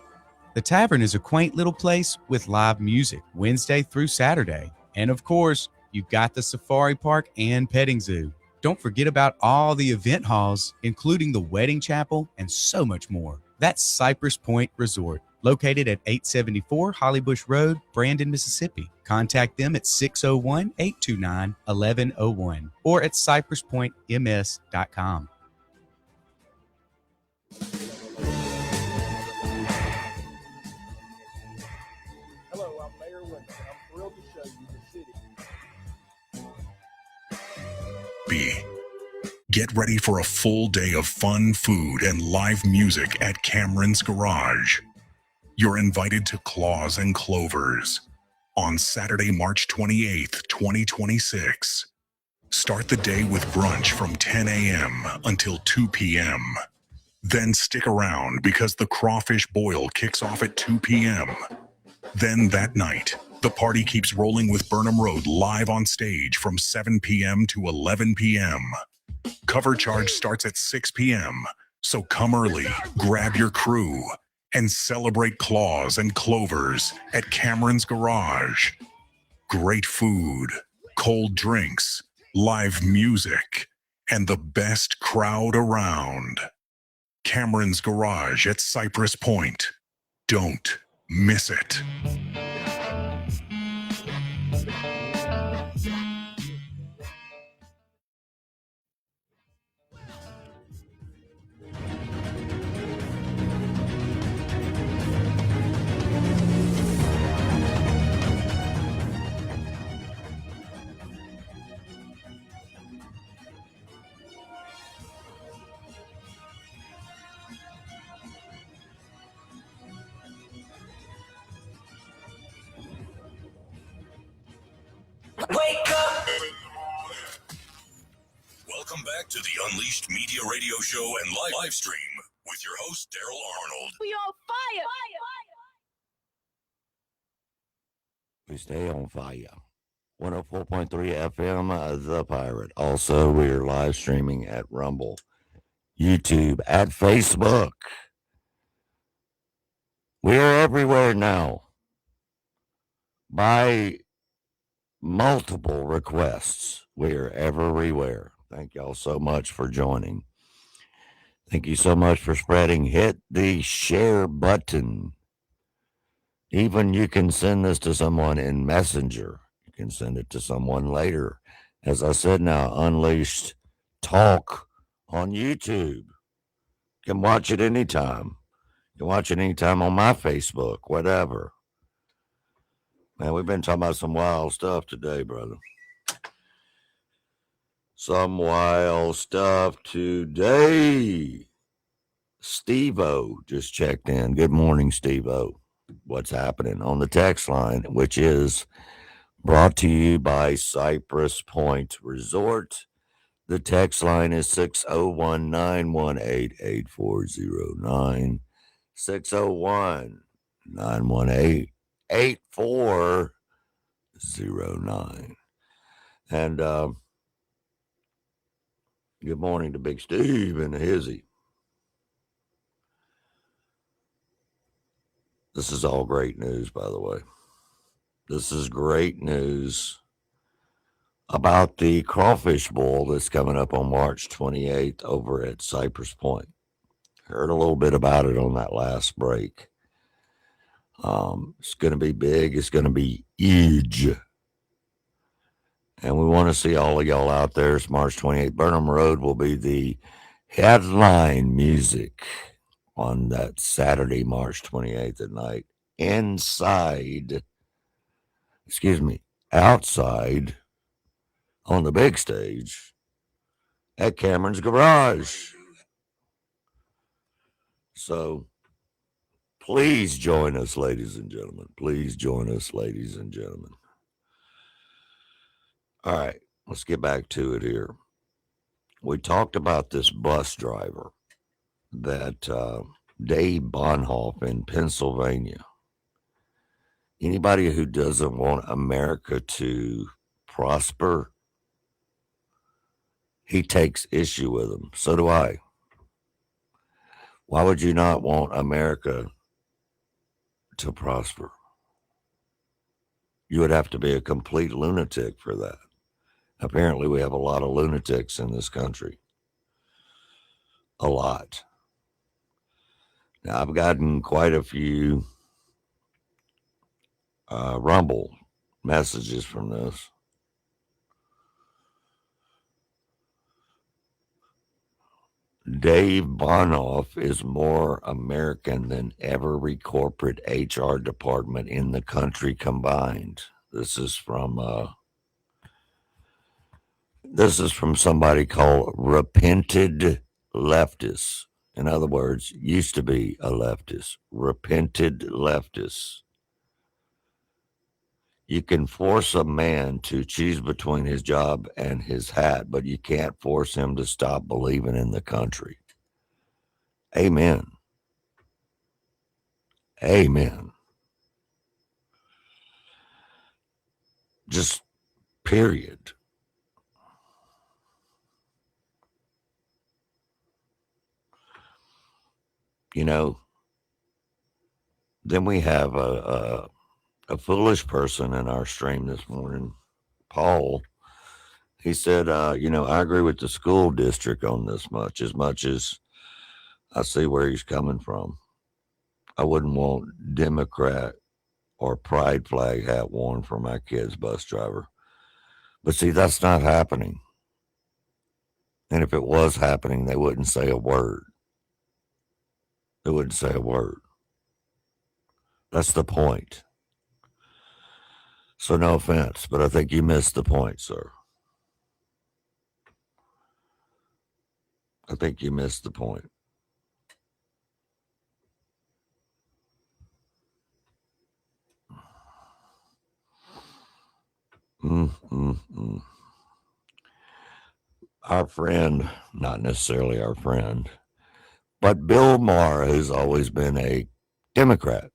The Tavern is a quaint little place with live music Wednesday through Saturday. And of course, you've got the Safari Park and Petting Zoo. Don't forget about all the event halls, including the Wedding Chapel and so much more. That's Cypress Point Resort, located at 874 Hollybush Road, Brandon, Mississippi. Contact them at 601-829-1101 or at cypresspointms.com. Hello, I'm Mayor Winston. I'm thrilled to show you the city. Get ready for a full day of fun, food, and live music at Cameron's Garage. You're invited to Claws and Clovers on Saturday, March 28th, 2026. Start the day with brunch from 10 a.m. until 2 p.m. Then stick around because the crawfish boil kicks off at 2 p.m. Then that night, the party keeps rolling with Burnham Road live on stage from 7 p.m. to 11 p.m. Cover charge starts at 6 p.m., so come early, grab your crew, and celebrate Claws and Clovers at Cameron's Garage. Great food, cold drinks, live music, and the best crowd around. Cameron's Garage at Cypress Point. Don't miss it. Wake up! Welcome back to the Unleashed Media Radio Show and live stream with your host, Daryl Arnold. We on fire! We stay on fire. 104.3 FM, The Pirate. Also, we are live streaming at Rumble, YouTube, at Facebook. We are everywhere now. By multiple requests, we are everywhere. Thank y'all so much for joining. Thank you so much for spreading. Hit the share button. Even you can send this to someone in Messenger. You can send it to someone later. As I said now, Unleashed Talk on YouTube. You can watch it anytime. You can watch it anytime on my Facebook, whatever. Man, we've been talking about some wild stuff today, brother. Some wild stuff today. Steve-O just checked in. Good morning, Steve-O. What's happening on the text line, which is brought to you by Cypress Point Resort. The text line is 601-918-8409. 601-918-8409. And good morning to Big Steve and Hizzy. This is all great news, by the way. This is great news about the Crawfish Bowl that's coming up on March 28th over at Cypress Point. Heard a little bit about it on that last break. It's going to be big. It's going to be huge. And we want to see all of y'all out there. It's March 28th. Burnham Road will be the headline music on that Saturday, March 28th at night. Outside on the big stage at Cameron's Garage. So please join us, ladies and gentlemen. Please join us, ladies and gentlemen. All right, let's get back to it here. We talked about this bus driver that Dave Bonhoff in Pennsylvania. Anybody who doesn't want America to prosper, he takes issue with them. So do I. Why would you not want America to prosper? You would have to be a complete lunatic for that. Apparently, we have a lot of lunatics in this country. A lot. Now, I've gotten quite a few Rumble messages from this. Dave Bonhoff is more American than every corporate HR department in the country combined. This is from somebody called Repented Leftist. In other words, used to be a leftist. Repented leftist. You can force a man to choose between his job and his hat, but you can't force him to stop believing in the country. Amen. Amen. Just period. You know, then we have a foolish person in our stream this morning, Paul. He said, I agree with the school district on this much as I see where he's coming from. I wouldn't want Democrat or pride flag hat worn for my kid's bus driver. But see, that's not happening. And if it was happening, they wouldn't say a word. They wouldn't say a word. That's the point. So no offense, but I think you missed the point, sir. I think you missed the point. Our friend, not necessarily our friend, but Bill Maher has always been a Democrat.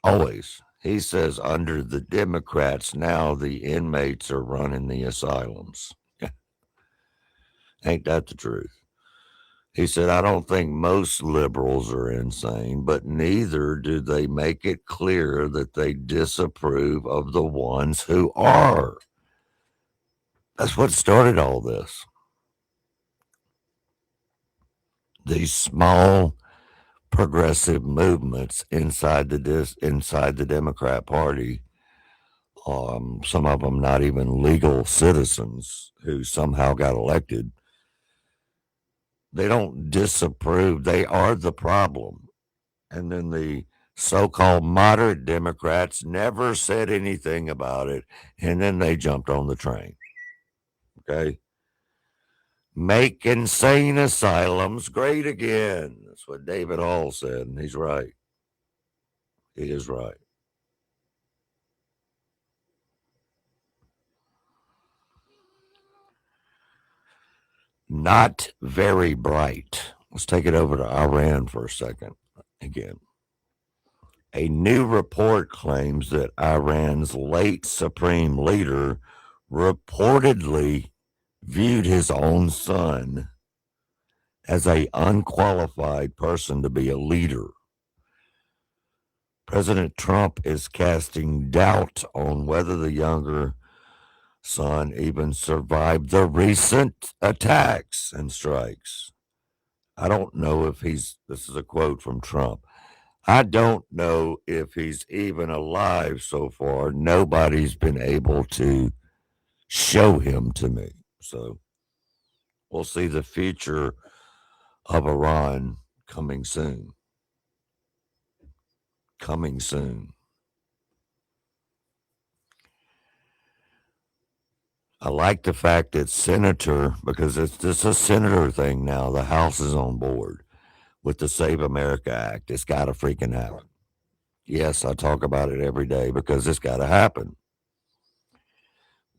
Always. He says under the Democrats now the inmates are running the asylums. Ain't that the truth? He said, I don't think most liberals are insane, but neither do they make it clear that they disapprove of the ones who are. That's what started all this. These small progressive movements inside the Democrat Party, some of them not even legal citizens who somehow got elected. They don't disapprove. They are the problem. And then the so-called moderate Democrats never said anything about it. And then they jumped on the train. Okay. Make insane asylums great again. That's what David Hall said. And he's right. He is right. Not very bright. Let's take it over to Iran for a second. Again, a new report claims that Iran's late supreme leader reportedly viewed his own son as an unqualified person to be a leader. President Trump is casting doubt on whether the younger son even survived the recent attacks and strikes. I don't know if this is a quote from Trump. I don't know if he's even alive so far. Nobody's been able to show him to me. So we'll see the future of Iran coming soon. Coming soon. I like the fact that because it's a senator thing now, the House is on board with the Save America Act. It's got to freaking happen. Yes, I talk about it every day because it's got to happen.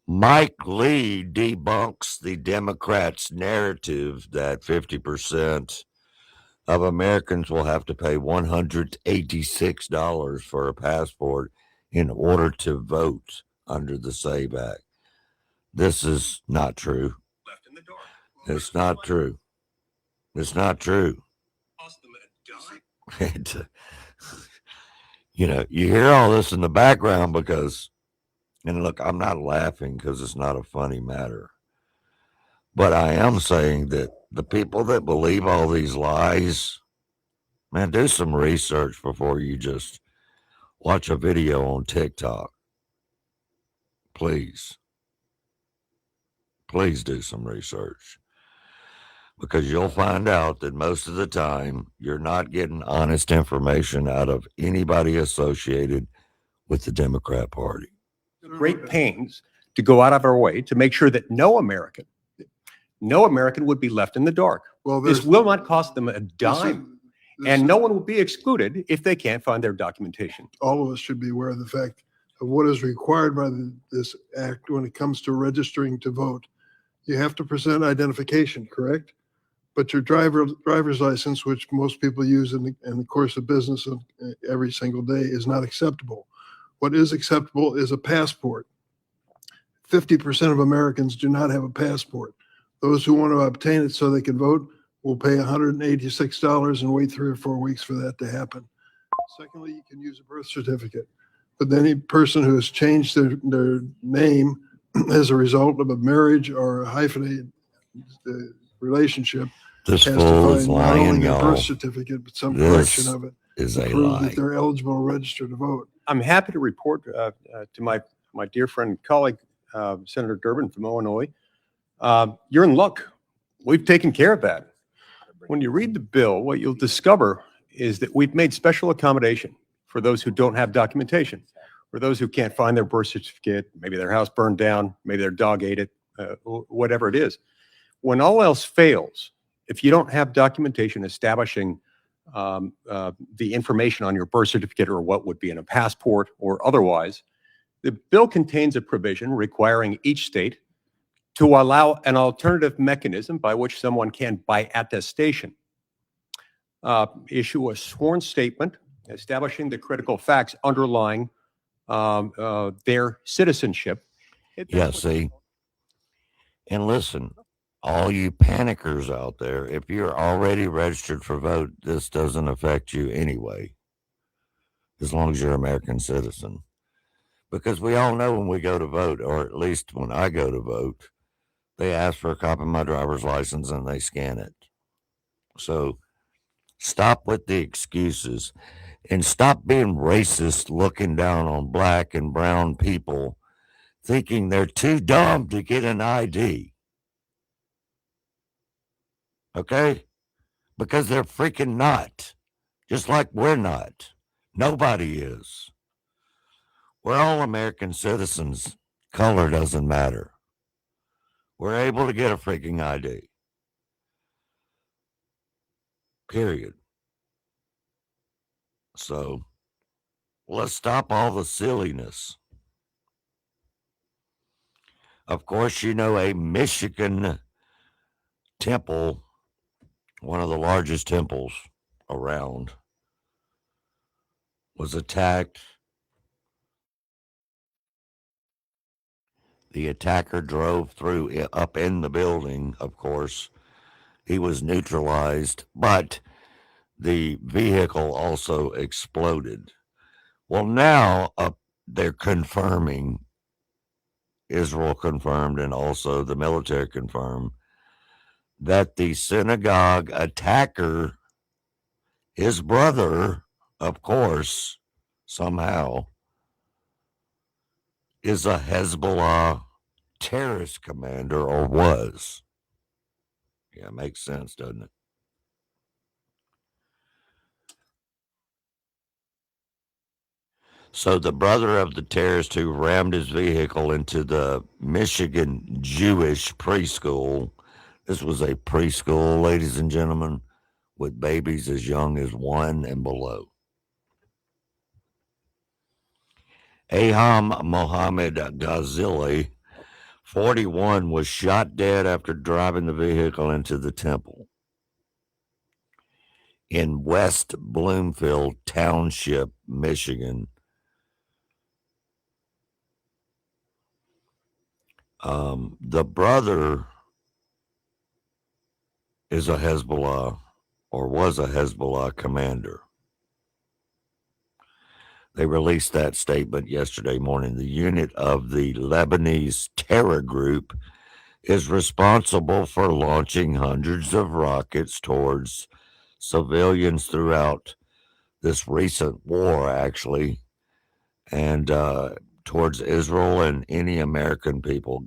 Mike Lee debunks the Democrats' narrative that 50% of Americans will have to pay $186 for a passport in order to vote under the SAVE Act. This is not true. It's not true. It's not true. You hear all this in the background because, and look, I'm not laughing because it's not a funny matter. But I am saying that the people that believe all these lies, man, do some research before you just watch a video on TikTok. Please. Please do some research, because you'll find out that most of the time you're not getting honest information out of anybody associated with the Democrat Party. Great pains to go out of our way to make sure that no American would be left in the dark. Well, this will not cost them a dime, and no one will be excluded if they can't find their documentation. All of us should be aware of the fact of what is required by this act when it comes to registering to vote. You have to present identification, correct? But your driver's license, which most people use in the course of business every single day, is not acceptable. What is acceptable is a passport. 50% of Americans do not have a passport. Those who want to obtain it so they can vote will pay $186 and wait 3 or 4 weeks for that to happen. Secondly, you can use a birth certificate. But any person who has changed their name as a result of a marriage or a hyphenated relationship This has fool to is find not only lying, their y'all. birth certificate, but some correction This of it is to a prove lie. that they're eligible to register to vote. I'm happy to report to my dear friend and colleague, Senator Durbin from Illinois, you're in luck. We've taken care of that. When you read the bill, what you'll discover is that we've made special accommodation for those who don't have documentation, for those who can't find their birth certificate, maybe their house burned down, maybe their dog ate it, whatever it is. When all else fails, if you don't have documentation establishing the information on your birth certificate or what would be in a passport or otherwise, the bill contains a provision requiring each state to allow an alternative mechanism by which someone can, by attestation, issue a sworn statement establishing the critical facts underlying their citizenship. Yeah, see. And listen, all you panickers out there, if you're already registered for vote, this doesn't affect you anyway, as long as you're an American citizen. Because we all know when we go to vote, or at least when I go to vote, they ask for a copy of my driver's license and they scan it. So stop with the excuses and stop being racist, looking down on black and brown people, thinking they're too dumb to get an ID. Okay? Because they're freaking not. Just like we're not. Nobody is. We're all American citizens. Color doesn't matter. We're able to get a freaking ID. Period. So let's stop all the silliness. Of course, you know, a Michigan temple, one of the largest temples around, was attacked. The attacker drove through up in the building, of course. He was neutralized, but the vehicle also exploded. Well, now they're confirming, Israel confirmed, and also the military confirmed, that the synagogue attacker, his brother, of course, somehow, is a Hezbollah terrorist commander, or was. Yeah, makes sense, doesn't it? So the brother of the terrorist who rammed his vehicle into the Michigan Jewish preschool, this was a preschool, ladies and gentlemen, with babies as young as 1 and below. Aham Mohammed Ghazali, 41, was shot dead after driving the vehicle into the temple in West Bloomfield Township, Michigan. The brother is a Hezbollah, or was a Hezbollah commander. They released that statement yesterday morning. The unit of the Lebanese terror group is responsible for launching hundreds of rockets towards civilians throughout this recent war, actually, and towards Israel and any American people.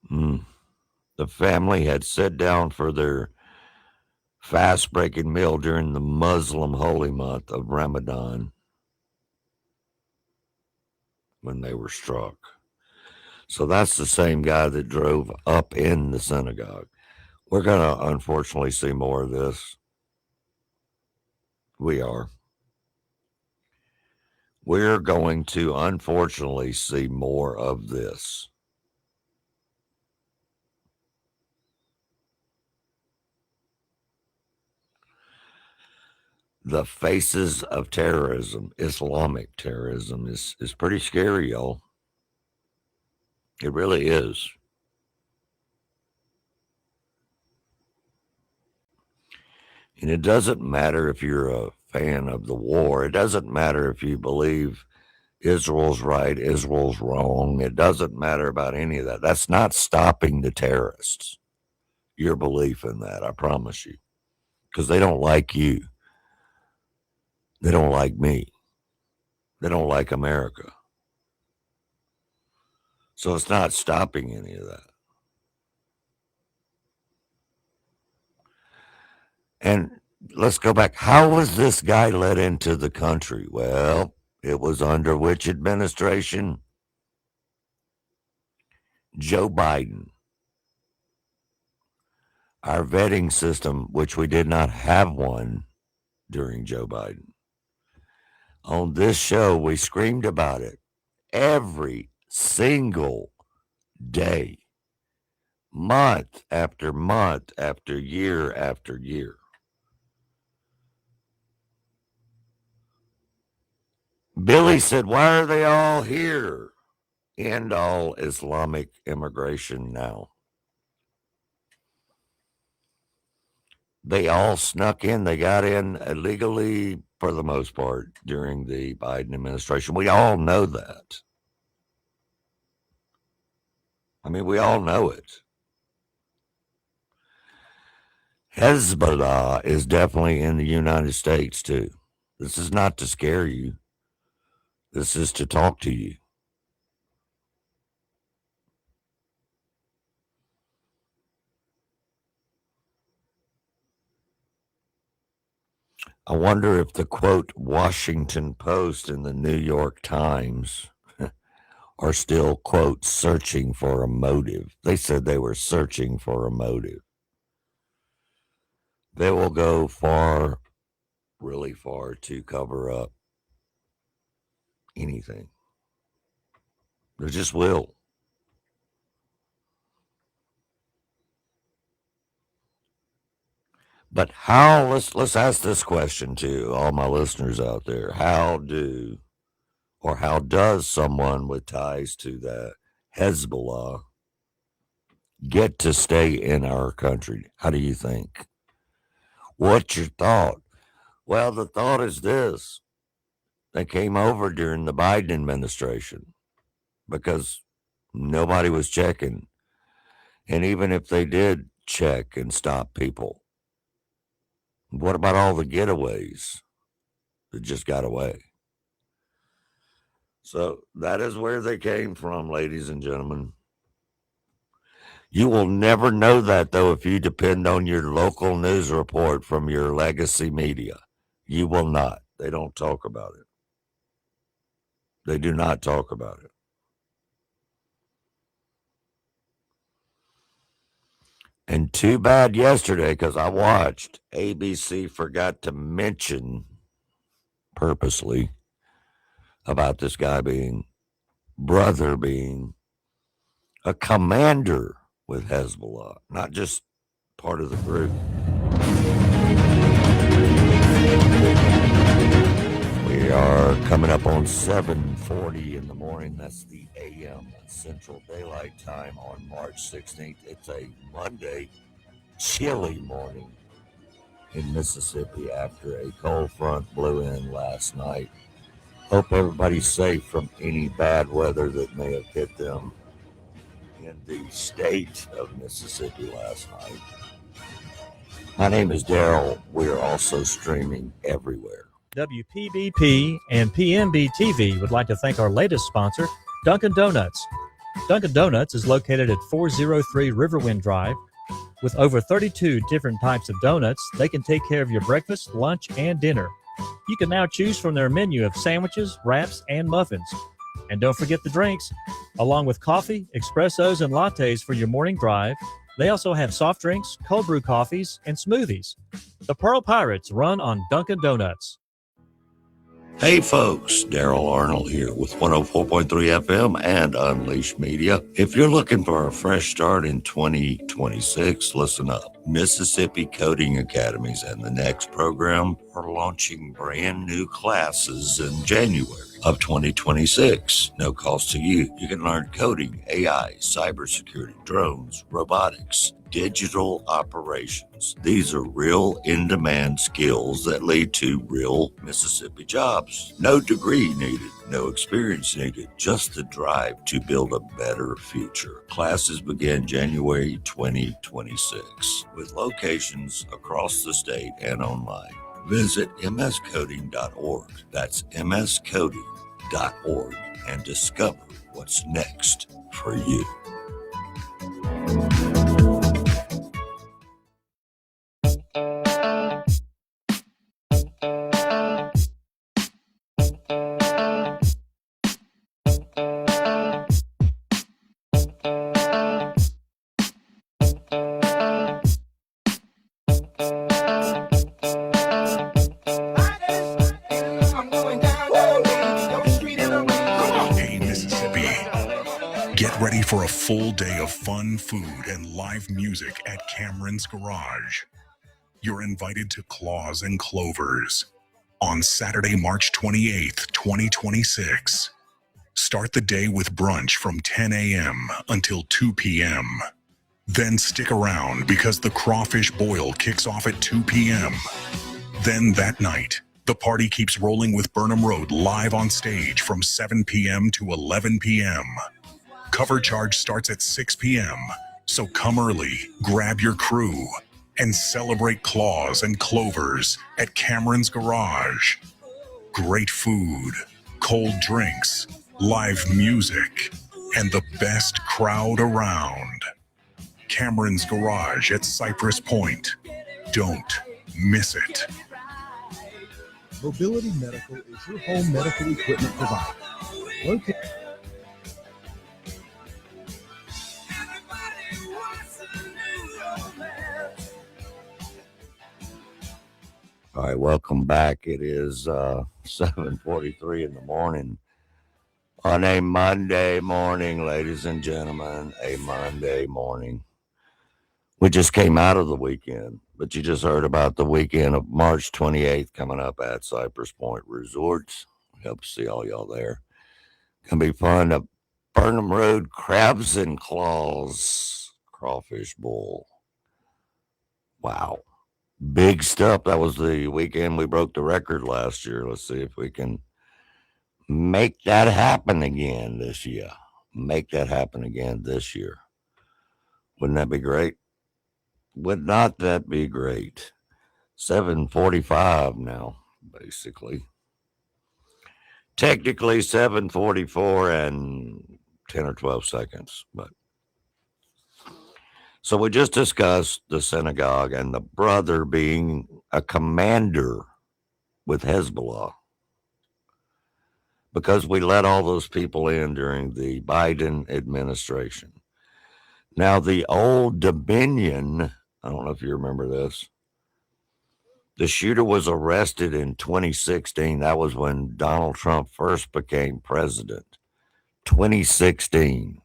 The family had sat down for their fast-breaking meal during the Muslim holy month of Ramadan when they were struck. So that's the same guy that drove up in the synagogue. We're going to unfortunately see more of this. We are. We're going to unfortunately see more of this. The faces of terrorism, Islamic terrorism, is pretty scary, y'all. It really is. And it doesn't matter if you're a fan of the war. It doesn't matter if you believe Israel's right, Israel's wrong. It doesn't matter about any of that. That's not stopping the terrorists. Your belief in that, I promise you. Because they don't like you. They don't like me. They don't like America. So it's not stopping any of that. And let's go back. How was this guy let into the country? Well, it was under which administration? Joe Biden. Our vetting system, which we did not have one during Joe Biden. On this show, we screamed about it every single day, month after month, after year after year. Billy said, why are they all here? End all Islamic immigration now. They all snuck in. They got in illegally for the most part during the Biden administration. We all know that. I mean, we all know it. Hezbollah is definitely in the United States too. This is not to scare you. This is to talk to you. I wonder if the quote Washington Post and the New York Times are still, quote, searching for a motive. They said they were searching for a motive. They will go far, really far to cover up anything. They just will. But how, let's ask this question to all my listeners out there. How does someone with ties to the Hezbollah get to stay in our country? How do you think? What's your thought? Well, the thought is this. They came over during the Biden administration because nobody was checking. And even if they did check and stop people, what about all the getaways that just got away? So that is where they came from, ladies and gentlemen. You will never know that, though, if you depend on your local news report from your legacy media. You will not. They don't talk about it. They do not talk about it. And too bad yesterday, because I watched, ABC forgot to mention purposely about this guy being a commander with Hezbollah, not just part of the group. We are coming up on 7:40 in the morning. That's the AM Central Daylight Time on March 16th. It's a Monday, chilly morning in Mississippi after a cold front blew in last night. Hope everybody's safe from any bad weather that may have hit them in the state of Mississippi last night. My name is Daryl. We are also streaming everywhere. WPBP and PMB TV would like to thank our latest sponsor, Dunkin' Donuts. Dunkin' Donuts is located at 403 Riverwind Drive. With over 32 different types of donuts, they can take care of your breakfast, lunch, and dinner. You can now choose from their menu of sandwiches, wraps, and muffins. And don't forget the drinks. Along with coffee, espressos, and lattes for your morning drive, they also have soft drinks, cold brew coffees, and smoothies. The Pearl Pirates run on Dunkin' Donuts. Hey folks, Daryl Arnold here with 104.3 FM and Unleashed Media. If you're looking for a fresh start in 2026, listen up. Mississippi Coding Academies and the Next program are launching brand new classes in January of 2026. No cost to you. You can learn coding, AI, cybersecurity, drones, robotics, digital operations. These are real in-demand skills that lead to real Mississippi jobs. No degree needed, no experience needed, just the drive to build a better future. Classes begin January 2026 with locations across the state and online. Visit mscoding.org. That's mscoding.org and discover what's next for you. Hey, Mississippi. Get ready for a full day of fun, food, and live music at Cameron's Garage. You're invited to Claws and Clovers on Saturday, March 28th, 2026. Start the day with brunch from 10 a.m. until 2 p.m. Then stick around because the crawfish boil kicks off at 2 p.m. Then that night, the party keeps rolling with Burnham Road live on stage from 7 p.m. to 11 p.m. Cover charge starts at 6 p.m., so come early, grab your crew, and celebrate Claws and Clovers at Cameron's Garage. Great food, cold drinks, live music, and the best crowd around. Cameron's Garage at Cypress Point. Don't miss it. Mobility Medical is your home medical equipment provider. Located All right, welcome back. It is 7:43 in the morning on a Monday morning, ladies and gentlemen, a Monday morning. We just came out of the weekend, but you just heard about the weekend of March 28th coming up at Cypress Point Resorts. Hope to see all y'all there. Gonna be fun. The Burnham Road Crabs and Claws Crawfish Bowl. Wow. Big stuff. That was the weekend we broke the record last year. Let's see if we can make that happen again this year. Make that happen again this year. Wouldn't that be great? Would not that be great? 7:45 now, basically. Technically 7:44 and 10 or 12 seconds, but so we just discussed the synagogue and the brother being a commander with Hezbollah because we let all those people in during the Biden administration. Now, the Old Dominion, I don't know if you remember this, the shooter was arrested in 2016. That was when Donald Trump first became president. 2016.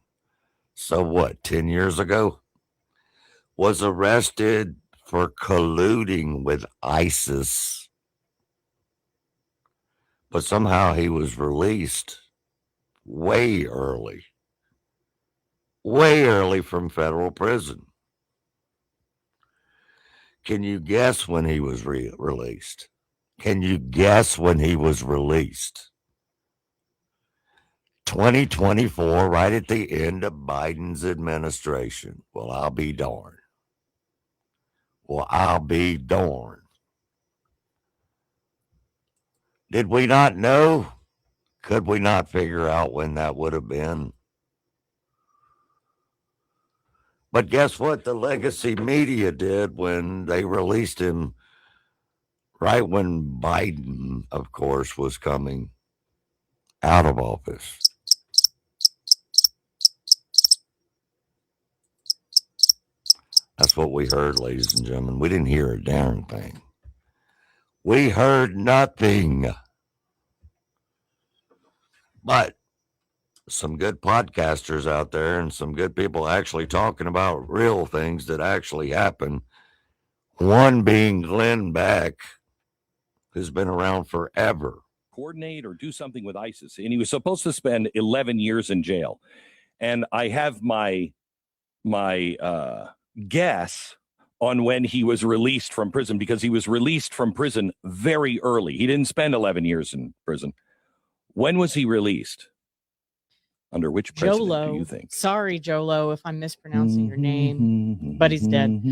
So what, 10 years ago? Was arrested for colluding with ISIS. But somehow he was released way early from federal prison. Can you guess when he was released? Can you guess when he was released? 2024, right at the end of Biden's administration. Well, I'll be darned. Well, I'll be darned. Did we not know? Could we not figure out when that would have been? But guess what? The legacy media did when they released him right when Biden, of course, was coming out of office. That's what we heard, ladies and gentlemen. We didn't hear a darn thing. We heard nothing. But some good podcasters out there and some good people actually talking about real things that actually happen. One being Glenn Beck, who's been around forever. Coordinate or do something with ISIS. And he was supposed to spend 11 years in jail. And I have my guess on when he was released from prison, because he was released from prison very early. He didn't spend 11 years in prison. When was he released? Under which president do you think? Sorry, Jolo, if I'm mispronouncing your name, but he's dead.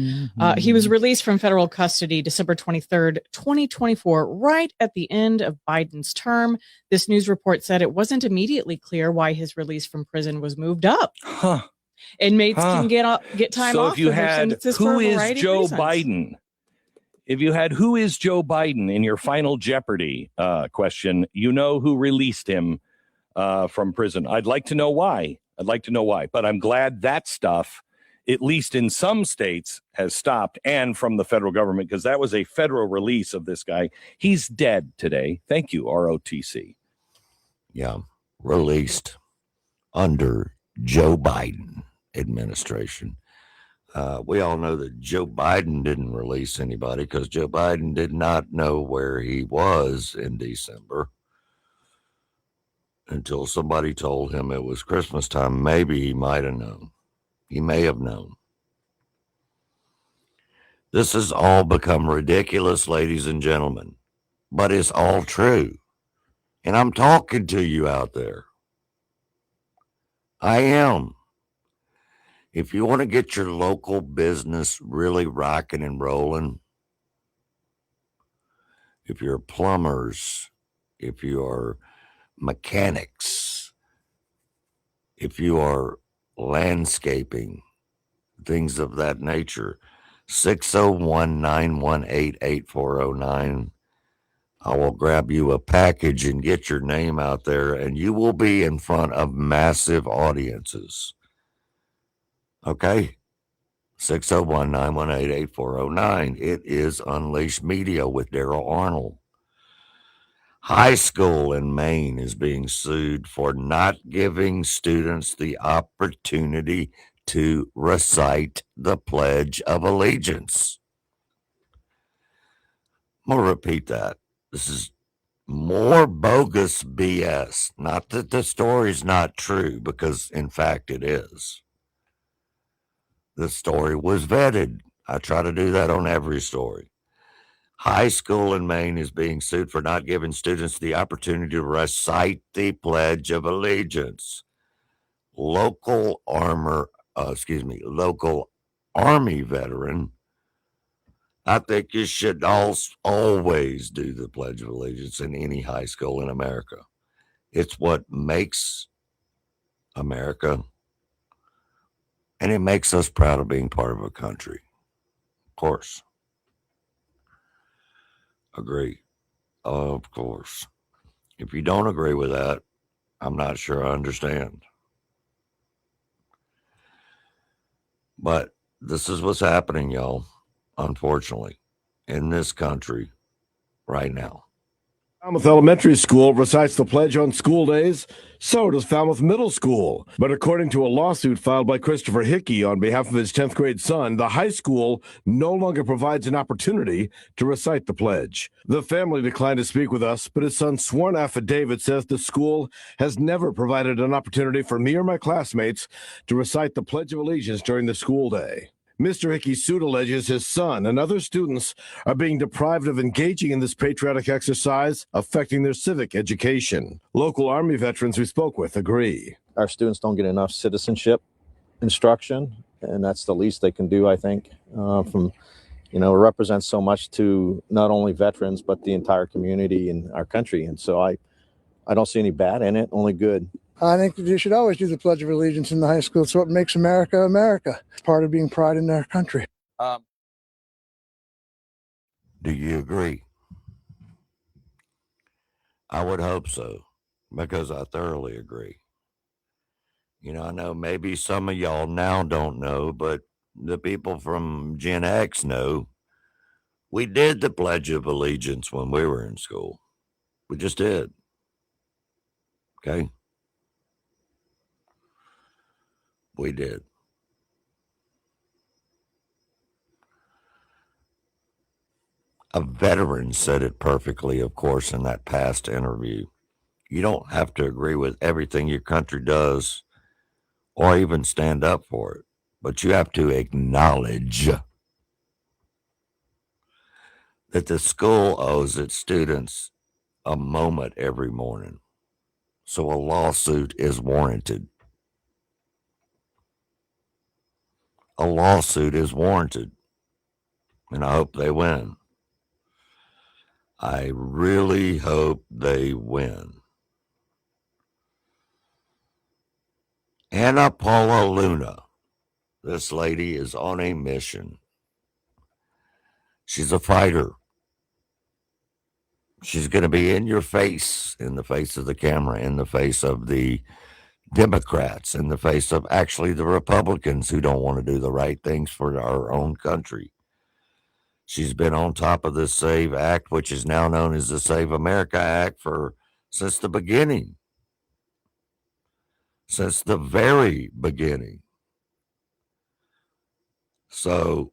He was released from federal custody December 23rd, 2024, right at the end of Biden's term. This news report said it wasn't immediately clear why his release from prison was moved up. Huh. Inmates can get time so off. if you for their had sentences for who a is variety of Joe reasons. Biden, if you had who is Joe Biden in your Final Jeopardy question, you know who released him from prison. I'd like to know why. But I'm glad that stuff, at least in some states, has stopped, and from the federal government, because that was a federal release of this guy. He's dead today. Thank you, ROTC. Yeah, released under Joe Biden administration. We all know that Joe Biden didn't release anybody because Joe Biden did not know where he was in December until somebody told him it was Christmas time. Maybe he might have known. He may have known. This has all become ridiculous, ladies and gentlemen, but it's all true. And I'm talking to you out there. I am. If you want to get your local business really rocking and rolling, if you're plumbers, if you are mechanics, if you are landscaping, things of that nature, 601-918-8409. I will grab you a package and get your name out there, and you will be in front of massive audiences. Okay? 601-918-8409. It is Unleashed Media with Daryl Arnold. High school in Maine is being sued for not giving students the opportunity to recite the Pledge of Allegiance. I'm going to repeat that. This is more bogus BS. Not that the story's not true, because in fact it is. The story was vetted. I try to do that on every story. High school in Maine is being sued for not giving students the opportunity to recite the Pledge of Allegiance. Local Army veteran, I think you should always do the Pledge of Allegiance in any high school in America. It's what makes America, and it makes us proud of being part of a country. Of course. Agree. Of course. If you don't agree with that, I'm not sure I understand. But this is what's happening, y'all, unfortunately, in this country right now. Falmouth Elementary School recites the pledge on school days. So does Falmouth Middle School. But according to a lawsuit filed by Christopher Hickey on behalf of his 10th grade son, the high school no longer provides an opportunity to recite the pledge. The family declined to speak with us, but his son's sworn affidavit says the school has never provided an opportunity for me or my classmates to recite the Pledge of Allegiance during the school day. Mr. Hickey's suit alleges his son and other students are being deprived of engaging in this patriotic exercise, affecting their civic education. Local Army veterans we spoke with agree. Our students don't get enough citizenship instruction, and that's the least they can do, I think. It represents so much to not only veterans, but the entire community in our country. And so I don't see any bad in it, only good. I think that you should always do the Pledge of Allegiance in the high school. It's what makes America, America. It's part of being pride in our country. Do you agree? I would hope so, because I thoroughly agree. I know maybe some of y'all now don't know, but the people from Gen X know. We did the Pledge of Allegiance when we were in school. We just did. Okay? We did. A veteran said it perfectly, of course, in that past interview. You don't have to agree with everything your country does or even stand up for it. but you have to acknowledge that the school owes its students a moment every morning. So a lawsuit is warranted. A lawsuit is warranted. And I hope they win. I really hope they win. Anna Paula Luna. This lady is on a mission. She's a fighter. She's going to be in your face, in the face of the camera, in the face of the Democrats, in the face of actually the Republicans who don't want to do the right things for our own country. She's been on top of the SAVE Act, which is now known as the Save America Act, since the beginning. Since the very beginning. So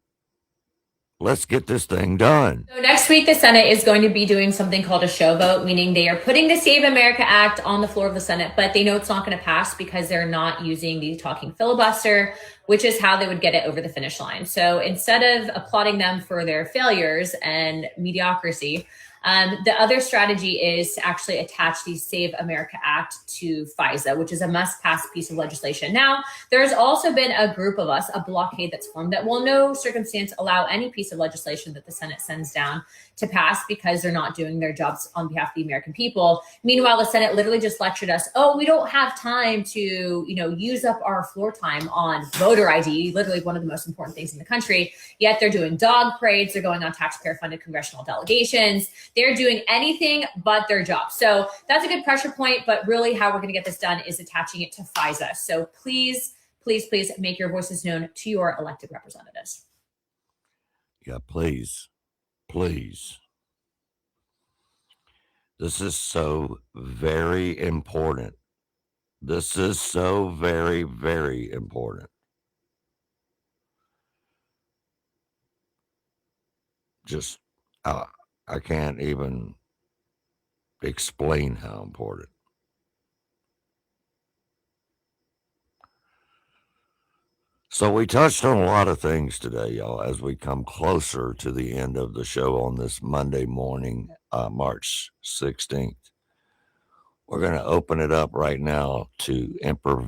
let's get this thing done. So next week, the Senate is going to be doing something called a show vote, meaning they are putting the Save America Act on the floor of the Senate, but they know it's not going to pass because they're not using the talking filibuster, which is how they would get it over the finish line. So instead of applauding them for their failures and mediocrity, the other strategy is to actually attach the Save America Act to FISA, which is a must-pass piece of legislation. Now, there's also been a group of us, a blockade that's formed that will no circumstance allow any piece of legislation that the Senate sends down to pass because they're not doing their jobs on behalf of the American people. Meanwhile, the Senate literally just lectured us, oh, we don't have time to, use up our floor time on voter ID, literally one of the most important things in the country. Yet they're doing dog parades. They're going on taxpayer-funded congressional delegations. They're doing anything but their job. So that's a good pressure point, but really how we're going to get this done is attaching it to FISA. So please, please, please make your voices known to your elected representatives. Yeah, please. Please. This is so very important. This is so very, very important. Just, I can't even explain how important. So we touched on a lot of things today, y'all, as we come closer to the end of the show on this Monday morning, March 16th. We're going to open it up right now to improv.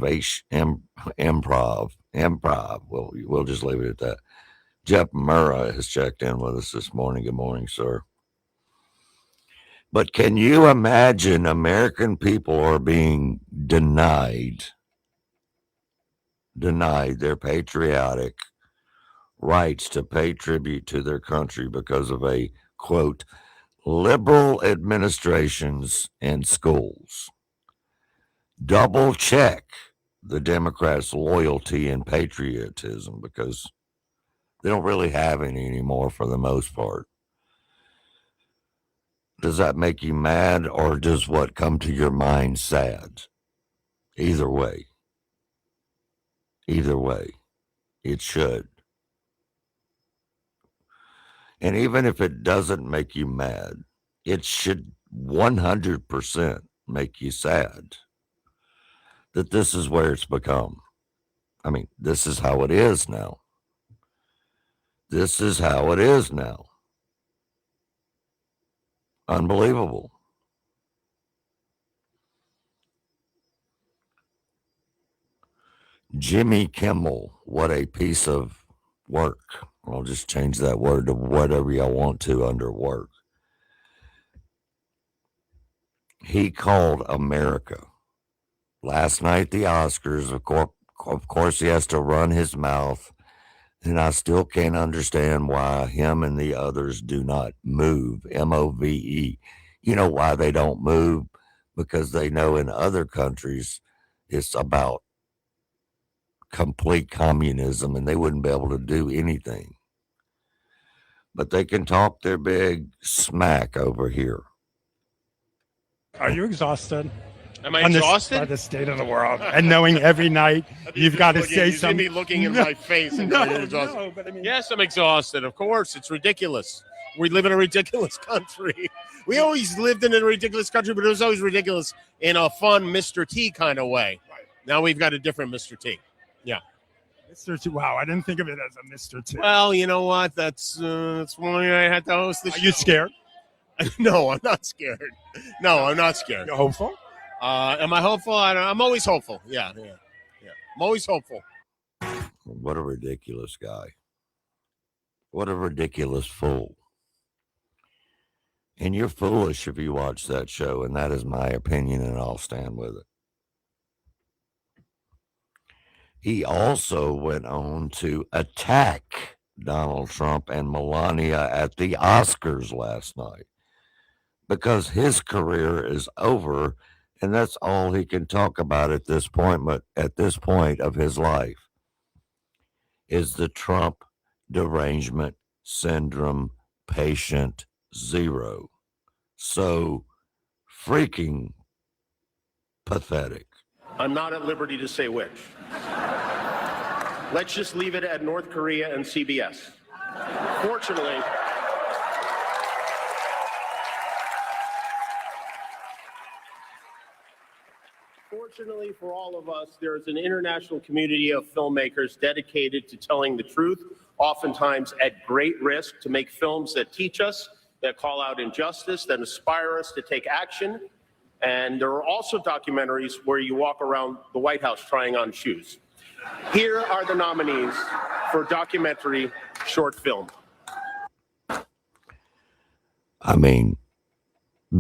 We'll just leave it at that. Jeff Murrah has checked in with us this morning. Good morning, sir. But can you imagine American people are being denied their patriotic rights to pay tribute to their country because of a, quote, liberal administrations in schools? Double check the Democrats' loyalty and patriotism because they don't really have any anymore for the most part. Does that make you mad, or does what come to your mind sad? Either way, it should. And even if it doesn't make you mad, it should 100% make you sad that this is where it's become. I mean, this is how it is now. This is how it is now. Unbelievable. Jimmy Kimmel, what a piece of work. I'll just change that word to whatever y'all want to under work. He called America. Last night, the Oscars, of course, he has to run his mouth. And I still can't understand why him and the others do not move, MOVE. You know why they don't move? Because they know in other countries it's about complete communism and they wouldn't be able to do anything. But they can talk their big smack over here. Are you exhausted? Am I exhausted? By the state of the world and knowing every night you've got to say you something. see me looking in my face and No, you're exhausted. no, but I mean, yes, I'm exhausted. Of course, it's ridiculous. We live in a ridiculous country. We always lived in a ridiculous country, but it was always ridiculous in a fun Mr. T kind of way. Right. Now we've got a different Mr. T. Yeah. Mr. Two. Wow, I didn't think of it as a Mr. Two. Well, you know what? That's why I had to host the show. Are you scared? No, I'm not scared. No, I'm not scared. You're hopeful? Am I hopeful? I'm always hopeful. Yeah. I'm always hopeful. What a ridiculous guy. What a ridiculous fool. And you're foolish if you watch that show, and that is my opinion, and I'll stand with it. He also went on to attack Donald Trump and Melania at the Oscars last night because his career is over, and that's all he can talk about at this point. But at this point of his life is the Trump derangement syndrome patient 0. So freaking pathetic. I'm not at liberty to say which. Let's just leave it at North Korea and CBS. Fortunately for all of us, there is an international community of filmmakers dedicated to telling the truth, oftentimes at great risk, to make films that teach us, that call out injustice, that inspire us to take action. And there are also documentaries where you walk around the White House trying on shoes. Here are the nominees for documentary short film. I mean,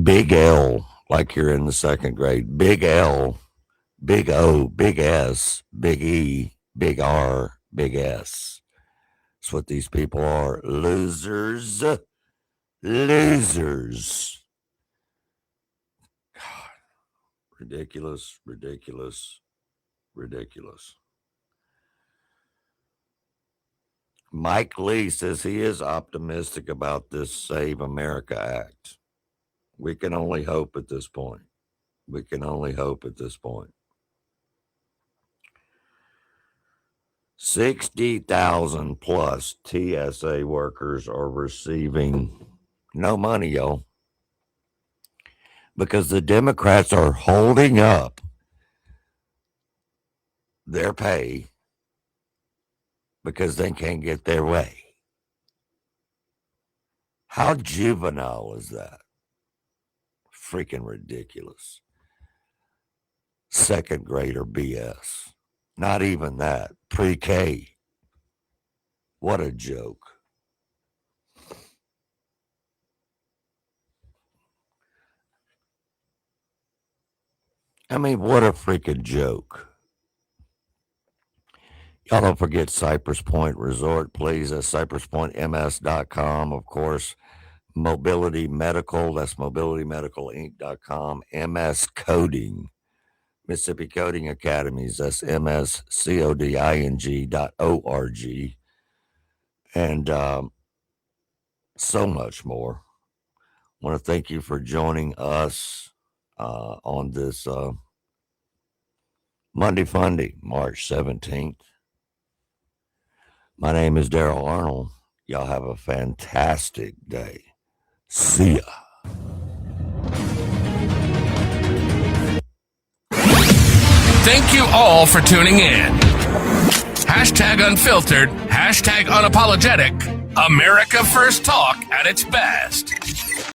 Big L, like you're in the second grade. Big L, Big O, Big S, Big E, Big R, Big S. That's what these people are. Losers. Losers. God. Ridiculous, ridiculous, ridiculous. Mike Lee says he is optimistic about this Save America Act. We can only hope at this point. We can only hope at this point. 60,000 plus TSA workers are receiving no money, y'all, because the Democrats are holding up their pay because they can't get their way. How juvenile is that? Freaking ridiculous. Second grader BS. Not even that. Pre-K. What a joke. I mean, what a freaking joke. Y'all don't forget Cypress Point Resort, please. That's cypresspointms.com. Of course, Mobility Medical. That's mobilitymedicalinc.com. MS Coding. Mississippi Coding Academies. That's mscoding.org. And so much more. I want to thank you for joining us on this Monday Funday, March 17th. My name is Daryl Arnold. Y'all have a fantastic day. See ya. Thank you all for tuning in. Hashtag unfiltered, hashtag unapologetic, America First Talk at its best.